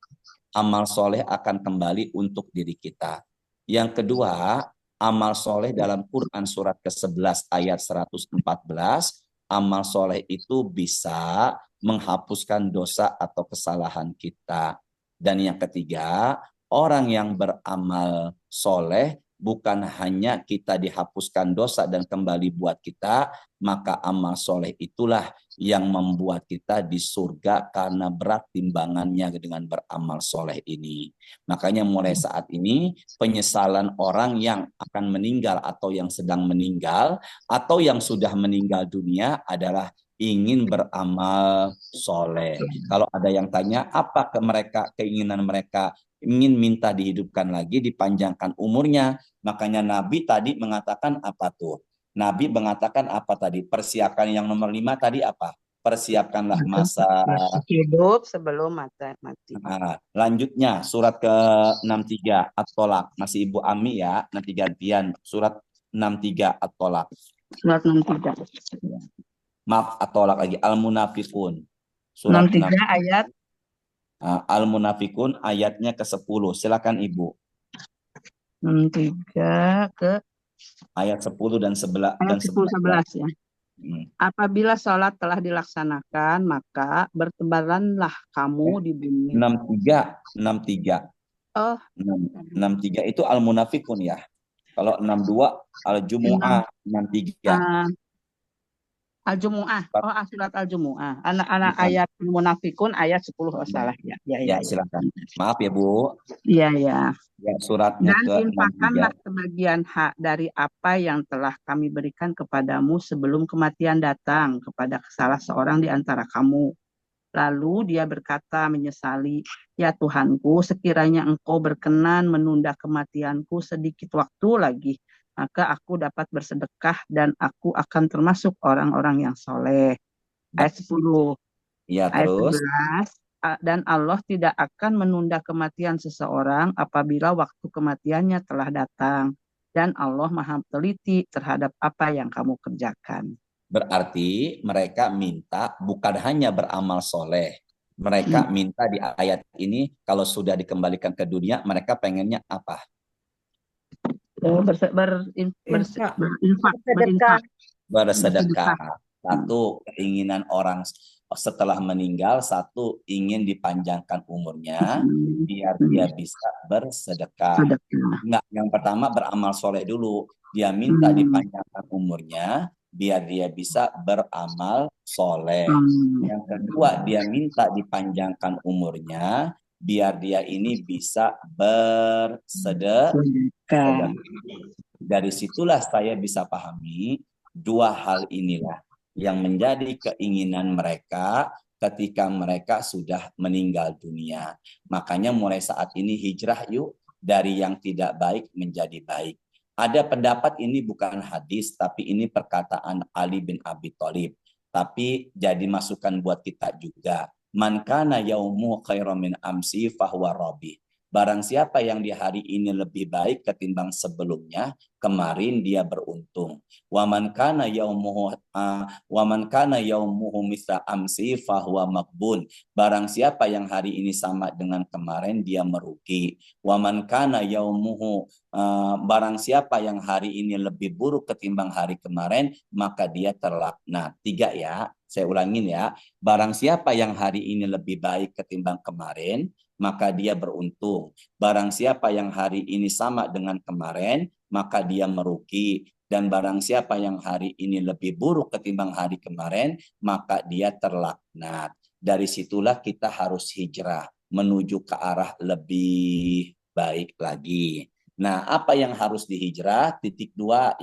Amal soleh akan kembali untuk diri kita. Yang kedua, amal soleh dalam Quran surat ke-11 ayat 114, amal soleh itu bisa menghapuskan dosa atau kesalahan kita. Dan yang ketiga, orang yang beramal soleh bukan hanya kita dihapuskan dosa dan kembali buat kita, maka amal soleh itulah yang membuat kita di surga karena berat timbangannya dengan beramal soleh ini. Makanya mulai saat ini penyesalan orang yang akan meninggal atau yang sedang meninggal atau yang sudah meninggal dunia adalah ingin beramal soleh. Kalau ada yang tanya apa ke mereka, keinginan mereka ingin minta dihidupkan lagi, dipanjangkan umurnya. Makanya Nabi tadi mengatakan apa tuh? Nabi mengatakan apa tadi? Persiapkan yang nomor 5 tadi apa? Persiapkanlah masa hidup sebelum mati. Nah, lanjutnya surat ke-63 At-Tolak. Masih Ibu Ami ya, nanti gantian. Surat 63 At-Tolak. Surat 63. Maaf, At-Tolak lagi. Al-Munafikun. Surat 63 ayat Al-Munafikun ayatnya ke-10. Silakan Ibu. 63 ke Ayat 10 dan 11 ayat 10-11 ya. Hmm. Apabila sholat telah dilaksanakan, maka bertebaranlah kamu di bumi. 63. Oh, 63 itu Al-Munafikun ya. Kalau 62 Al-Jumu'ah 63. Al-Jumu'ah. Oh, surat Al-Jumu'ah. Anak-anak ayat Munafikun ayat 10. Oh, salah ya. Ya, silakan. Maaf ya, Bu. Iya, ya. Ya, suratnya Dan infakkanlah sebagian hak dari apa yang telah kami berikan kepadamu sebelum kematian datang kepada salah seorang di antara kamu. Lalu dia berkata menyesali, ya Tuhanku, sekiranya engkau berkenan menunda kematianku sedikit waktu lagi, maka aku dapat bersedekah dan aku akan termasuk orang-orang yang soleh. Ayat 10. Ya, ayat terus 11. Dan Allah tidak akan menunda kematian seseorang apabila waktu kematiannya telah datang. Dan Allah Maha teliti terhadap apa yang kamu kerjakan. berarti mereka minta bukan hanya beramal soleh. Mereka minta di ayat ini kalau sudah dikembalikan ke dunia, mereka pengennya apa? Bersedekah. Satu, keinginan orang setelah meninggal. Satu, ingin dipanjangkan umurnya biar dia bisa bersedekah. Enggak, yang pertama beramal soleh dulu. Dia minta dipanjangkan umurnya biar dia bisa beramal soleh. Yang kedua, dia minta dipanjangkan umurnya biar dia ini bisa bersedekah. Dari situlah saya bisa pahami dua hal inilah yang menjadi keinginan mereka ketika mereka sudah meninggal dunia. Makanya mulai saat ini hijrah yuk dari yang tidak baik menjadi baik. Ada pendapat ini bukan hadis, tapi ini perkataan Ali bin Abi Thalib. Tapi jadi masukan buat kita juga. Man kana yaumu khairan min amsi fahuwa rabih. Barang siapa yang di hari ini lebih baik ketimbang sebelumnya, kemarin dia beruntung. Waman kana yaumuhu mithla amsi fahuwa maqbun. Barang siapa yang hari ini sama dengan kemarin dia merugi. Waman kana yaumuhu barang siapa yang hari ini lebih buruk ketimbang hari kemarin, maka dia terlaknat. 3 ya. Saya ulangin ya. Barang siapa yang hari ini lebih baik ketimbang kemarin, maka dia beruntung. Barang siapa yang hari ini sama dengan kemarin, maka dia merugi. Dan barang siapa yang hari ini lebih buruk ketimbang hari kemarin, maka dia terlaknat. Dari situlah kita harus hijrah menuju ke arah lebih baik lagi. Nah, apa yang harus dihijrah? Titik 2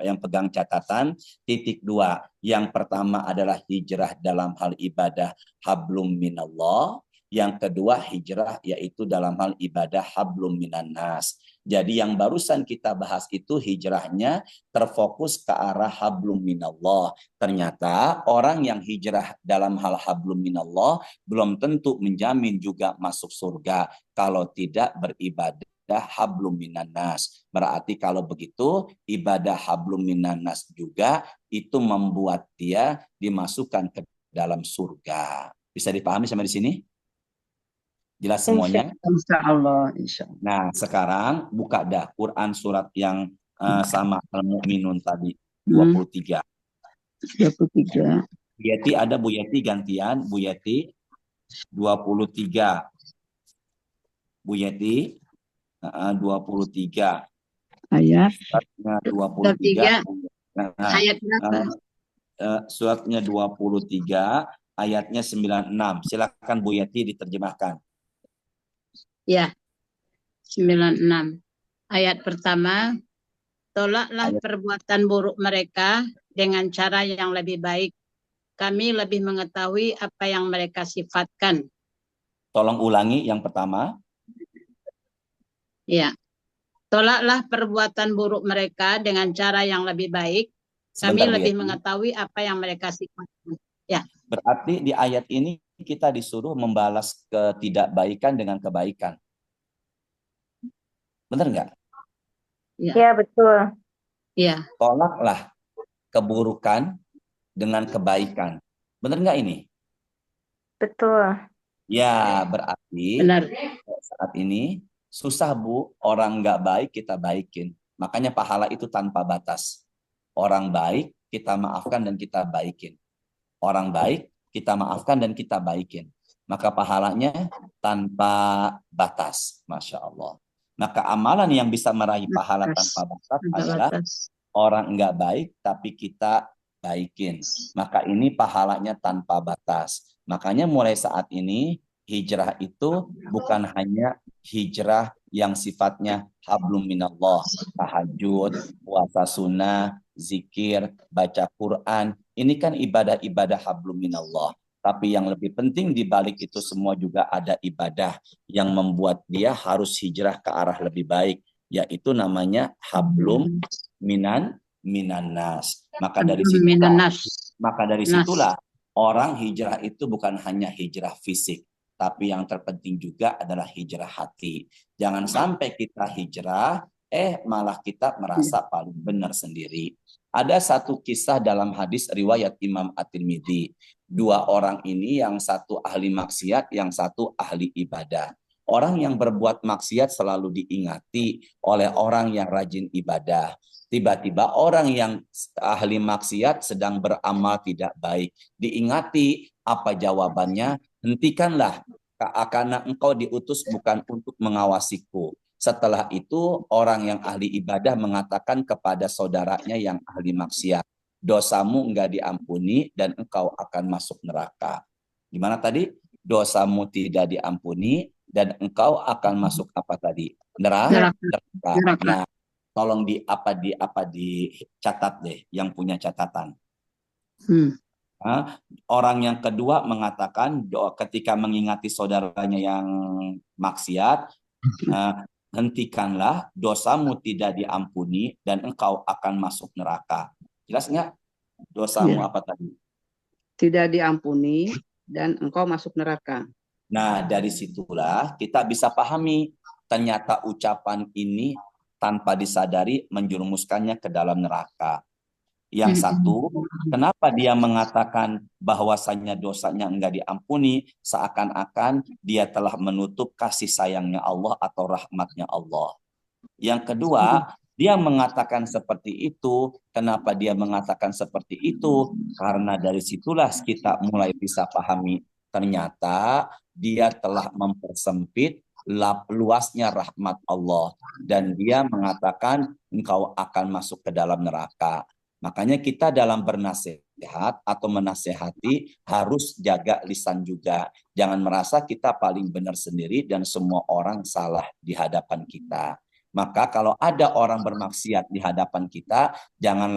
yang pegang catatan. Titik 2, yang pertama adalah hijrah dalam hal ibadah hablum minallah. Yang kedua hijrah yaitu dalam hal ibadah hablum minannas. Jadi yang barusan kita bahas itu hijrahnya terfokus ke arah hablum minallah. Ternyata orang yang hijrah dalam hal hablum minallah belum tentu menjamin juga masuk surga kalau tidak beribadah hablum minannas. Berarti kalau begitu ibadah hablum minannas juga itu membuat dia dimasukkan ke dalam surga. Bisa dipahami sampai di sini? Jelas semuanya? Insya Allah, insya Allah. Nah, sekarang buka dah Quran surat yang sama Al-Mu'minun tadi 23. 23. Bu Yeti ada Bu Yeti gantian, Bu Yeti 23. Bu Yeti 23. Ayat Suratnya 23. Nah, Ayat berapa? suratnya 23, ayatnya 96. Silakan Bu Yeti diterjemahkan. Ya, 96. Ayat pertama, tolaklah perbuatan buruk mereka dengan cara yang lebih baik. Kami lebih mengetahui apa yang mereka sifatkan. Tolong ulangi yang pertama. Ya, tolaklah perbuatan buruk mereka dengan cara yang lebih baik. Kami Sebentar, Bu lebih Yeti. mengetahui apa yang mereka sifatkan. Ya, Berarti di ayat ini kita disuruh membalas ketidakbaikan dengan kebaikan. Benar nggak? Ya, betul. ya, Tolaklah keburukan dengan kebaikan. Benar nggak ini? Betul. Ya, berarti benar. saat ini susah Bu, orang nggak baik kita baikin. Makanya pahala itu tanpa batas. Orang baik kita maafkan dan kita baikin. Orang baik kita maafkan dan kita baikin. Maka pahalanya tanpa batas. Masya Allah. Maka amalan yang bisa meraih pahala tanpa batas adalah orang nggak baik tapi kita baikin. Maka ini pahalanya tanpa batas. Makanya mulai saat ini hijrah itu bukan hanya hijrah yang sifatnya hablum minallah, tahajud, puasa sunnah, zikir, baca Quran. Ini kan ibadah-ibadah hablum minallah. Tapi yang lebih penting di balik itu semua juga ada ibadah yang membuat dia harus hijrah ke arah lebih baik, yaitu namanya hablum minannas. Maka dari situlah orang hijrah itu bukan hanya hijrah fisik, tapi yang terpenting juga adalah hijrah hati. Jangan sampai kita hijrah, malah kita merasa paling benar sendiri. Ada satu kisah dalam hadis riwayat Imam At-Tirmidzi. 2 orang ini, yang satu ahli maksiat, yang satu ahli ibadah. Orang yang berbuat maksiat selalu diingati oleh orang yang rajin ibadah. Tiba-tiba orang yang ahli maksiat sedang beramal tidak baik. Diingati, apa jawabannya? Hentikanlah, karena engkau diutus bukan untuk mengawasiku. Setelah itu orang yang ahli ibadah mengatakan kepada saudaranya yang ahli maksiat, dosamu enggak diampuni dan engkau akan masuk neraka. Gimana tadi? Dosamu tidak diampuni dan engkau akan masuk apa tadi? Neraka. Nah, tolong dicatat deh yang punya catatan. Orang yang kedua mengatakan ketika mengingati saudaranya yang maksiat, hentikanlah, dosamu tidak diampuni dan engkau akan masuk neraka. Jelas nggak? Dosamu apa tadi? Tidak diampuni dan engkau masuk neraka. Nah, dari situlah kita bisa pahami ternyata ucapan ini tanpa disadari menjerumuskannya ke dalam neraka. Yang satu, kenapa dia mengatakan bahwasannya dosanya enggak diampuni, seakan-akan dia telah menutup kasih sayangnya Allah atau rahmatnya Allah. Yang kedua, Dia mengatakan seperti itu. Kenapa dia mengatakan seperti itu? Karena dari situlah kita mulai bisa pahami. Ternyata dia telah mempersempit luasnya rahmat Allah. Dan dia mengatakan engkau akan masuk ke dalam neraka. Makanya kita dalam bernasihat atau menasehati harus jaga lisan juga. Jangan merasa kita paling benar sendiri dan semua orang salah di hadapan kita. Maka kalau ada orang bermaksiat di hadapan kita, jangan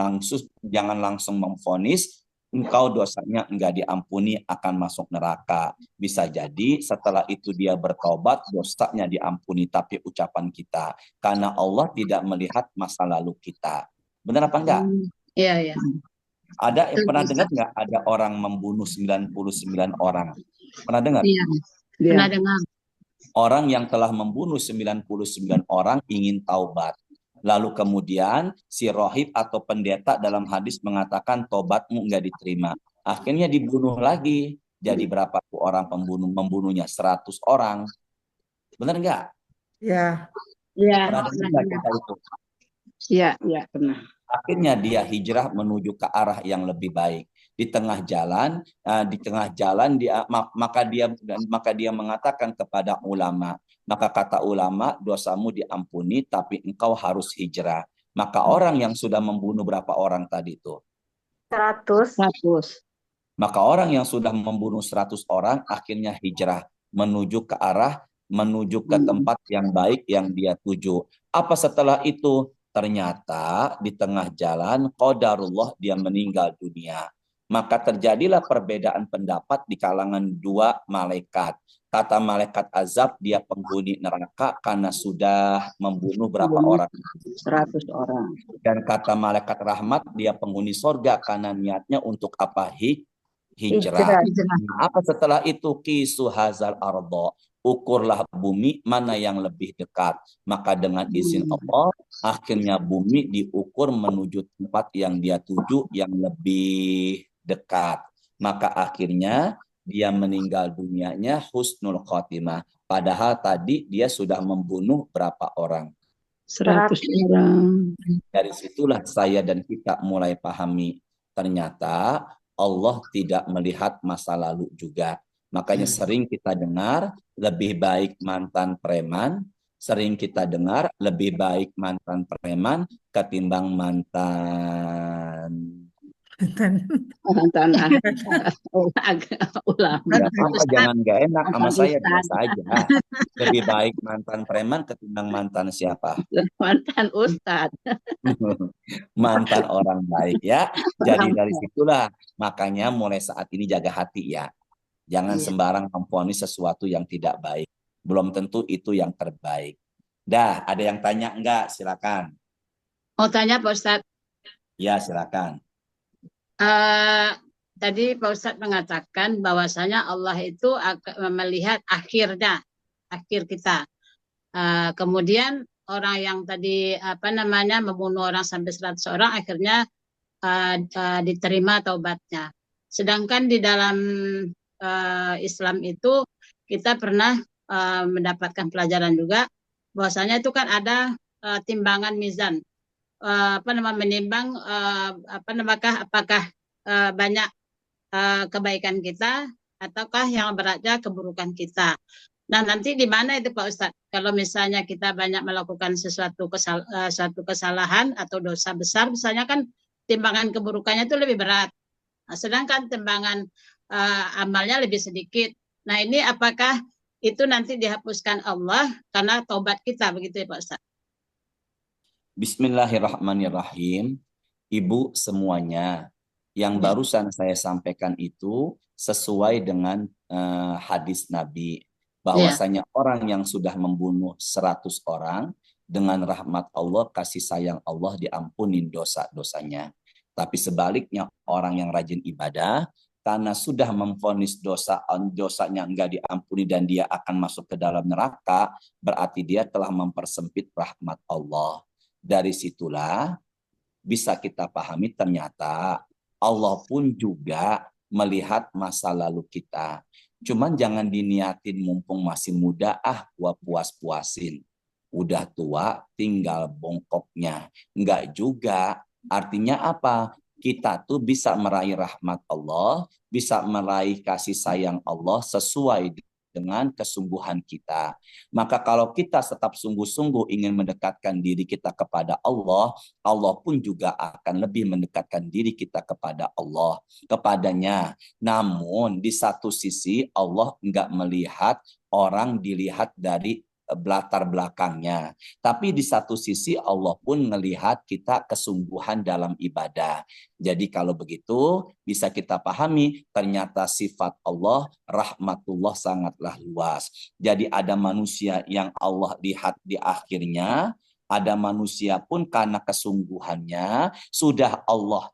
langsung memvonis engkau dosanya enggak diampuni akan masuk neraka. Bisa jadi setelah itu dia bertobat, dosanya diampuni, tapi ucapan kita. Karena Allah tidak melihat masa lalu kita. Benar apa enggak? Iya, iya. Ada yang pernah Ustaz. dengar enggak ada orang membunuh 99 orang? Pernah dengar? Iya, pernah dengar. Orang yang telah membunuh 99 orang ingin taubat. Lalu kemudian si rohib atau pendeta dalam hadis mengatakan tobatmu enggak diterima. Akhirnya dibunuh lagi. Jadi berapa tuh orang membunuhnya? 100 orang. Benar enggak? Ya. Iya, Pernah dengar enggak kita itu? Iya, pernah. Akhirnya dia hijrah menuju ke arah yang lebih baik. Di tengah jalan maka dia mengatakan kepada ulama. Maka kata ulama, dosamu diampuni tapi engkau harus hijrah. Maka orang yang sudah membunuh berapa orang tadi itu? 100. Maka orang yang sudah membunuh 100 orang akhirnya hijrah menuju ke tempat yang baik yang dia tuju. Apa setelah itu? Ternyata di tengah jalan qadarullah dia meninggal dunia. Maka terjadilah perbedaan pendapat di kalangan dua malaikat. Kata malaikat azab dia penghuni neraka karena sudah membunuh berapa orang? 100 orang. Dan kata malaikat rahmat dia penghuni sorga karena niatnya untuk apa? Hijrah. Nah, apa setelah itu? Kisu hazal ardo. Ukurlah bumi mana yang lebih dekat. Maka dengan izin Allah, akhirnya bumi diukur menuju tempat yang dia tuju yang lebih dekat. Maka akhirnya dia meninggal dunianya husnul khotimah. Padahal tadi dia sudah membunuh berapa orang? 100 orang. Dari situlah saya dan kita mulai pahami. Ternyata Allah tidak melihat masa lalu juga. Makanya sering kita dengar lebih baik mantan preman, sering kita dengar lebih baik mantan preman ketimbang mantan ulama. Ya, apa jangan gak enak sama saya biasa aja. Lebih baik mantan preman ketimbang mantan siapa? Mantan ustadz. Mantan orang baik ya. Jadi dari situlah makanya mulai saat ini jaga hati ya. Jangan sembarang memvonis sesuatu yang tidak baik. Belum tentu itu yang terbaik. Dah, ada yang tanya enggak? Silakan. Mau tanya Pak Ustadz? Ya, silakan. Tadi Pak Ustadz mengatakan bahwasanya Allah itu akan melihat akhir kita. Kemudian orang yang tadi membunuh orang sampai 100 orang akhirnya diterima taubatnya. Sedangkan di dalam Islam itu kita pernah mendapatkan pelajaran juga bahwasanya itu kan ada timbangan mizan, menimbang apakah banyak kebaikan kita ataukah yang beratnya keburukan kita. Nah, nanti di mana itu Pak Ustadz? Kalau misalnya kita banyak melakukan suatu kesalahan atau dosa besar, misalnya kan timbangan keburukannya itu lebih berat. Nah, sedangkan timbangan amalnya lebih sedikit. Nah, ini apakah itu nanti dihapuskan Allah karena taubat kita, begitu ya Pak Ustadz? Bismillahirrahmanirrahim. Ibu semuanya, yang barusan saya sampaikan itu sesuai dengan hadis Nabi. Bahwasanya orang yang sudah membunuh 100 orang, dengan rahmat Allah, kasih sayang Allah diampunin dosa-dosanya. Tapi sebaliknya orang yang rajin ibadah, karena sudah memvonis dosanya enggak diampuni dan dia akan masuk ke dalam neraka, berarti dia telah mempersempit rahmat Allah. Dari situlah bisa kita pahami ternyata Allah pun juga melihat masa lalu kita. Cuman jangan diniatin mumpung masih muda, gua puas-puasin. Udah tua tinggal bongkoknya. Enggak juga. Artinya apa? Kita tuh bisa meraih rahmat Allah, bisa meraih kasih sayang Allah sesuai dengan kesungguhan kita. Maka kalau kita tetap sungguh-sungguh ingin mendekatkan diri kita kepada Allah, Allah pun juga akan lebih mendekatkan diri kita kepada Allah, kepadanya. Namun di satu sisi Allah enggak melihat orang dilihat dari latar belakangnya. Tapi di satu sisi Allah pun melihat kita kesungguhan dalam ibadah. Jadi kalau begitu bisa kita pahami ternyata sifat Allah rahmatullah sangatlah luas. Jadi ada manusia yang Allah lihat di akhirnya, ada manusia pun karena kesungguhannya sudah Allah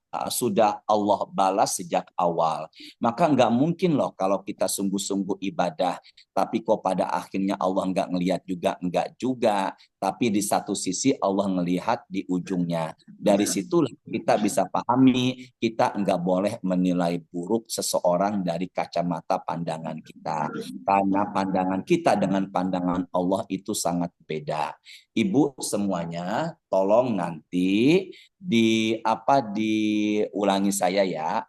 balas sejak awal. Maka nggak mungkin loh kalau kita sungguh-sungguh ibadah, tapi kok pada akhirnya Allah nggak ngelihat juga, enggak juga. Tapi di satu sisi Allah ngelihat di ujungnya. Dari situlah kita bisa pahami, kita nggak boleh menilai buruk seseorang dari kacamata pandangan kita. Karena pandangan kita dengan pandangan Allah itu sangat beda. Ibu semuanya, tolong nanti diulangi saya ya.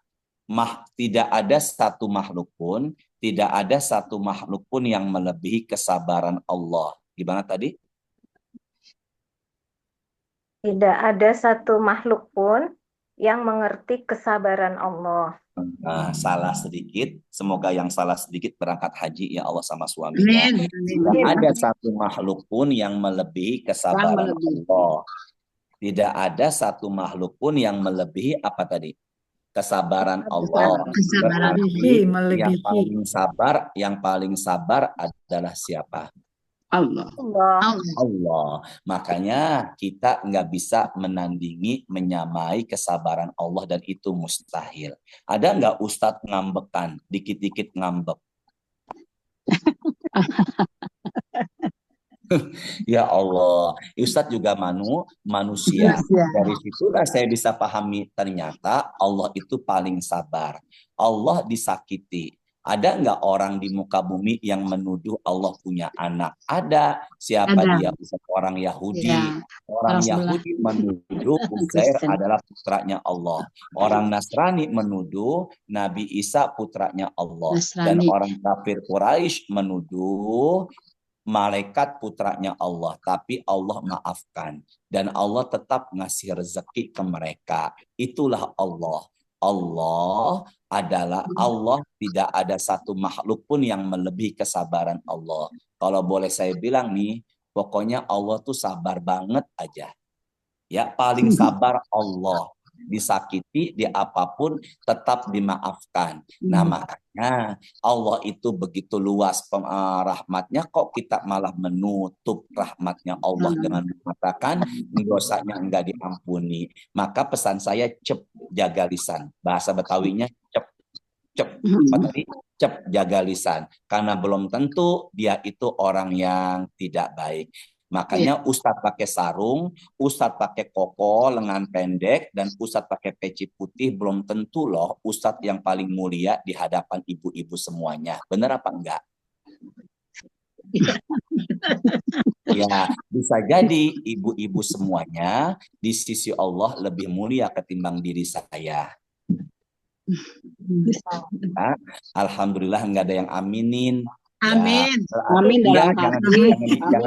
Tidak ada satu makhluk pun, tidak ada satu makhluk pun yang melebihi kesabaran Allah. Gimana tadi? Tidak ada satu makhluk pun yang mengerti kesabaran Allah. Nah, salah sedikit. Semoga yang salah sedikit berangkat haji ya Allah sama suaminya. Amin. Tidak ada satu makhluk pun yang melebihi kesabaran Allah. Tidak ada satu makhluk pun yang melebihi apa tadi? Kesabaran Allah. Kesabaran Berarti melebihi. yang paling sabar adalah siapa? Allah. Allah. Makanya kita nggak bisa menandingi, menyamai kesabaran Allah dan itu mustahil. Ada nggak Ustadz ngambekan, dikit-dikit ngambek? Ya Allah, Ustadz juga manusia. Dari situlah saya bisa pahami ternyata Allah itu paling sabar. Allah disakiti. Ada nggak orang di muka bumi yang menuduh Allah punya anak? Ada. Siapa dia? Orang Yahudi. Ya. Orang Yahudi menuduh Uzair adalah putranya Allah. Orang Nasrani menuduh Nabi Isa putranya Allah. Dan orang kafir Quraisy menuduh malaikat putranya Allah, tapi Allah maafkan dan Allah tetap ngasih rezeki ke mereka. Itulah Allah. Allah adalah Allah, tidak ada satu makhluk pun yang melebihi kesabaran Allah. Kalau boleh saya bilang nih, pokoknya Allah tuh sabar banget aja. Ya, paling sabar Allah. Disakiti, di apapun tetap dimaafkan. Nah, makanya Allah itu begitu luas rahmatnya, kok kita malah menutup rahmatnya Allah dengan mengatakan dosanya enggak diampuni. Maka pesan saya cep jaga lisan. Bahasa Betawinya cep apa tadi? Cep jaga lisan. Karena belum tentu dia itu orang yang tidak baik. Makanya Ustadz pakai sarung, Ustadz pakai koko, lengan pendek, dan Ustadz pakai peci putih belum tentu loh Ustadz yang paling mulia di hadapan ibu-ibu semuanya. Benar apa enggak? Ya, bisa jadi ibu-ibu semuanya di sisi Allah lebih mulia ketimbang diri saya. Ya, alhamdulillah enggak ada yang aminin. Amin. Ya, Amin ya, dalam jangan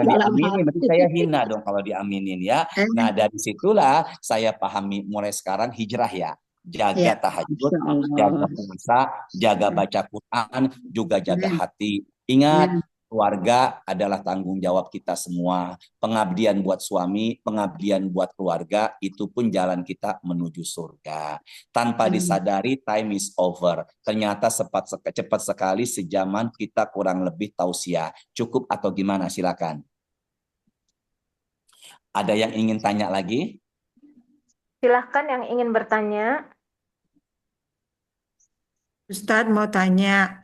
diaminin, berarti saya hina dong kalau diaminin ya. Nah, dari situlah saya pahami mulai sekarang hijrah ya. Jaga tahajud, jaga puasa, jaga baca Quran, juga jaga hati. Ingat, keluarga adalah tanggung jawab kita semua. Pengabdian buat suami, pengabdian buat keluarga, itu pun jalan kita menuju surga. Tanpa disadari, time is over. Ternyata cepat sekali sejaman kita kurang lebih tausiah. Cukup atau gimana? Silakan. Ada yang ingin tanya lagi? Silahkan yang ingin bertanya. Ustadz mau tanya.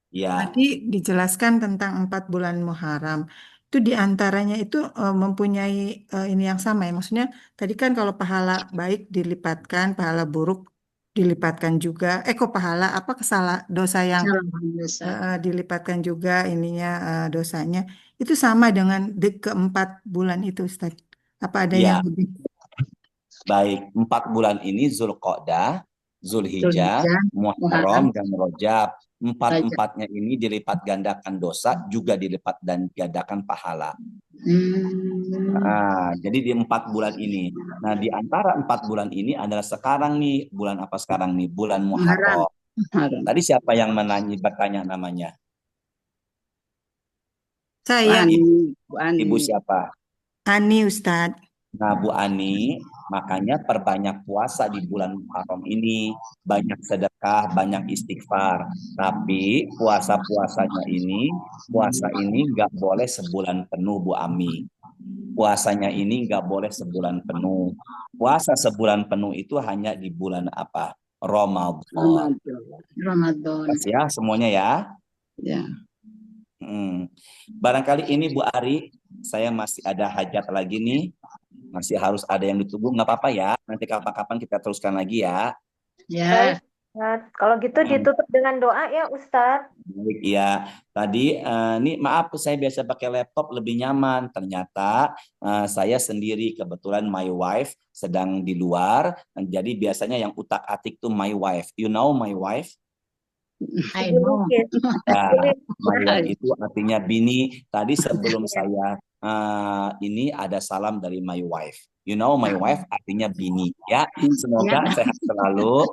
Ya. Tadi dijelaskan tentang 4 bulan Muharram. Itu diantaranya itu mempunyai ini yang sama ya. Maksudnya tadi kan kalau pahala baik dilipatkan, pahala buruk dilipatkan juga. Kok pahala apa dosa yang dilipatkan juga ininya dosanya. itu sama dengan keempat bulan itu, Ustaz? Apa ada Ya, yang lebih? baik. 4 bulan ini Zulqa'dah, Zulhijjah, Zulhijjah, Muharram, Muharram, dan Rajab. Rajab. Empat-empatnya ini dilipat gandakan dosa, juga dilipat dan gandakan pahala. Jadi di 4 bulan ini. Nah, di antara 4 bulan ini adalah sekarang nih, bulan apa sekarang nih? Bulan Muharram. Muharram. Tadi siapa yang bertanya namanya? Saya, Bu Ani. Ibu siapa? Ani, Ustaz. Nah, Bu Ani, makanya perbanyak puasa di bulan Muharram ini, banyak sedekah, banyak istighfar. Tapi puasa ini nggak boleh sebulan penuh, Bu Ami. Puasanya ini nggak boleh sebulan penuh. Puasa sebulan penuh itu hanya di bulan apa? Ramadan. Ya, semuanya ya. Ya. Barangkali ini Bu Ari, saya masih ada hajat lagi nih. Masih harus ada yang ditunggu, nggak apa-apa ya. Nanti kapan-kapan kita teruskan lagi ya. Ya. Baik, kalau gitu ditutup dengan doa ya Ustadz. Baik, ya. Tadi ini maaf saya biasa pakai laptop lebih nyaman. Ternyata saya sendiri, kebetulan my wife sedang di luar. Jadi biasanya yang utak-atik tuh my wife. You know my wife? I know. Ya, my wife itu artinya bini. Tadi sebelum saya ini ada salam dari my wife. You know my wife artinya bini ya. Semoga sehat selalu.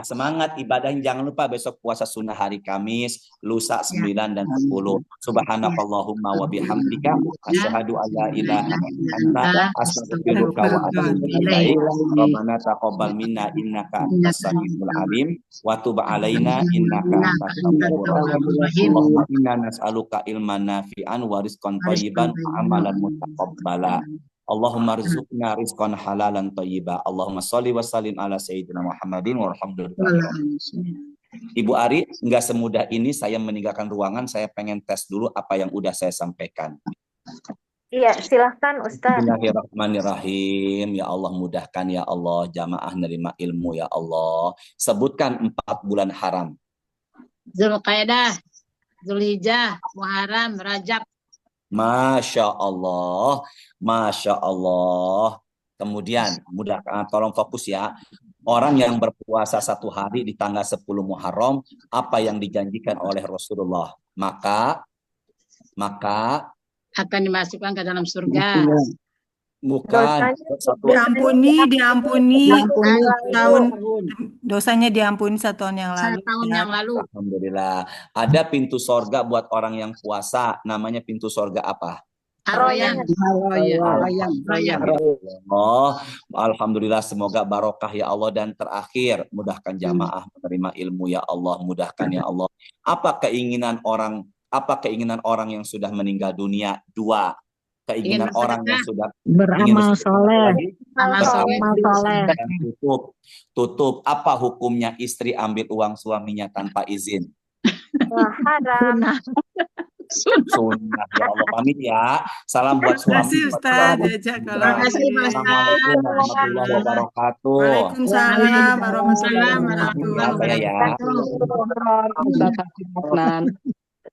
Semangat ibadah. Jangan lupa besok puasa sunnah hari Kamis, lusa 9 dan 10. Subhanakallahumma wa bihamdika asyhadu an la ilaha illa anta astaghfiruka wa atubu ilaik. Rabbana taqabbal minna innaka antas samiul alim wa tub alaina innaka antas tawwabur rahim. Allahumma inna nas'aluka ilman nafi'an wa rizqan thayyiban wa amalan mutaqabbala. Allahumma rizqna rizqan halalan thayyiba. Allahumma sholli wa sallim ala sayyidina Muhammadin walhamdulillah. Ibu Ari, nggak semudah ini saya meninggalkan ruangan, saya pengen tes dulu apa yang udah saya sampaikan. Iya, silahkan Ustaz. Bismillahirrahmanirrahim. Ya Allah, mudahkan ya Allah, jamaah nerima ilmu ya Allah. Sebutkan 4 bulan haram. Zulqa'dah, Zulhijjah, Muharram, Rajab. Masya Allah, Masya Allah. Kemudian, tolong fokus ya. Orang yang berpuasa 1 hari di tanggal 10 Muharram, apa yang dijanjikan oleh Rasulullah? Maka akan dimasukkan ke dalam surga. Bukan. Diampuni tahun dosanya diampuni 1 tahun yang lalu. 1 tahun yang lalu. Alhamdulillah. Ada pintu sorga buat orang yang puasa. Namanya pintu sorga apa? Royan. Oh, alhamdulillah, semoga barokah ya Allah. Dan terakhir, mudahkan jamaah menerima ilmu ya Allah, mudahkan ya Allah. Apa keinginan orang yang sudah meninggal dunia? 2. Keinginan orang yang sudah beramal soleh. Tutup. Apa hukumnya istri ambil uang suaminya tanpa izin? Haram. Sunnah ya Allah. Pamit ya. Salam buat suami. Terima kasih Ustaz. Terima kasih Mas. Assalamualaikum warahmatullahi wabarakatuh. Waalaikumsalam warahmatullahi wabarakatuh.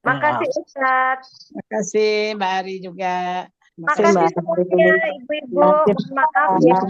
Makasih Ustaz. Makasih Mbak Ari juga. Makasih semuanya ibu-ibu. Maaf ya.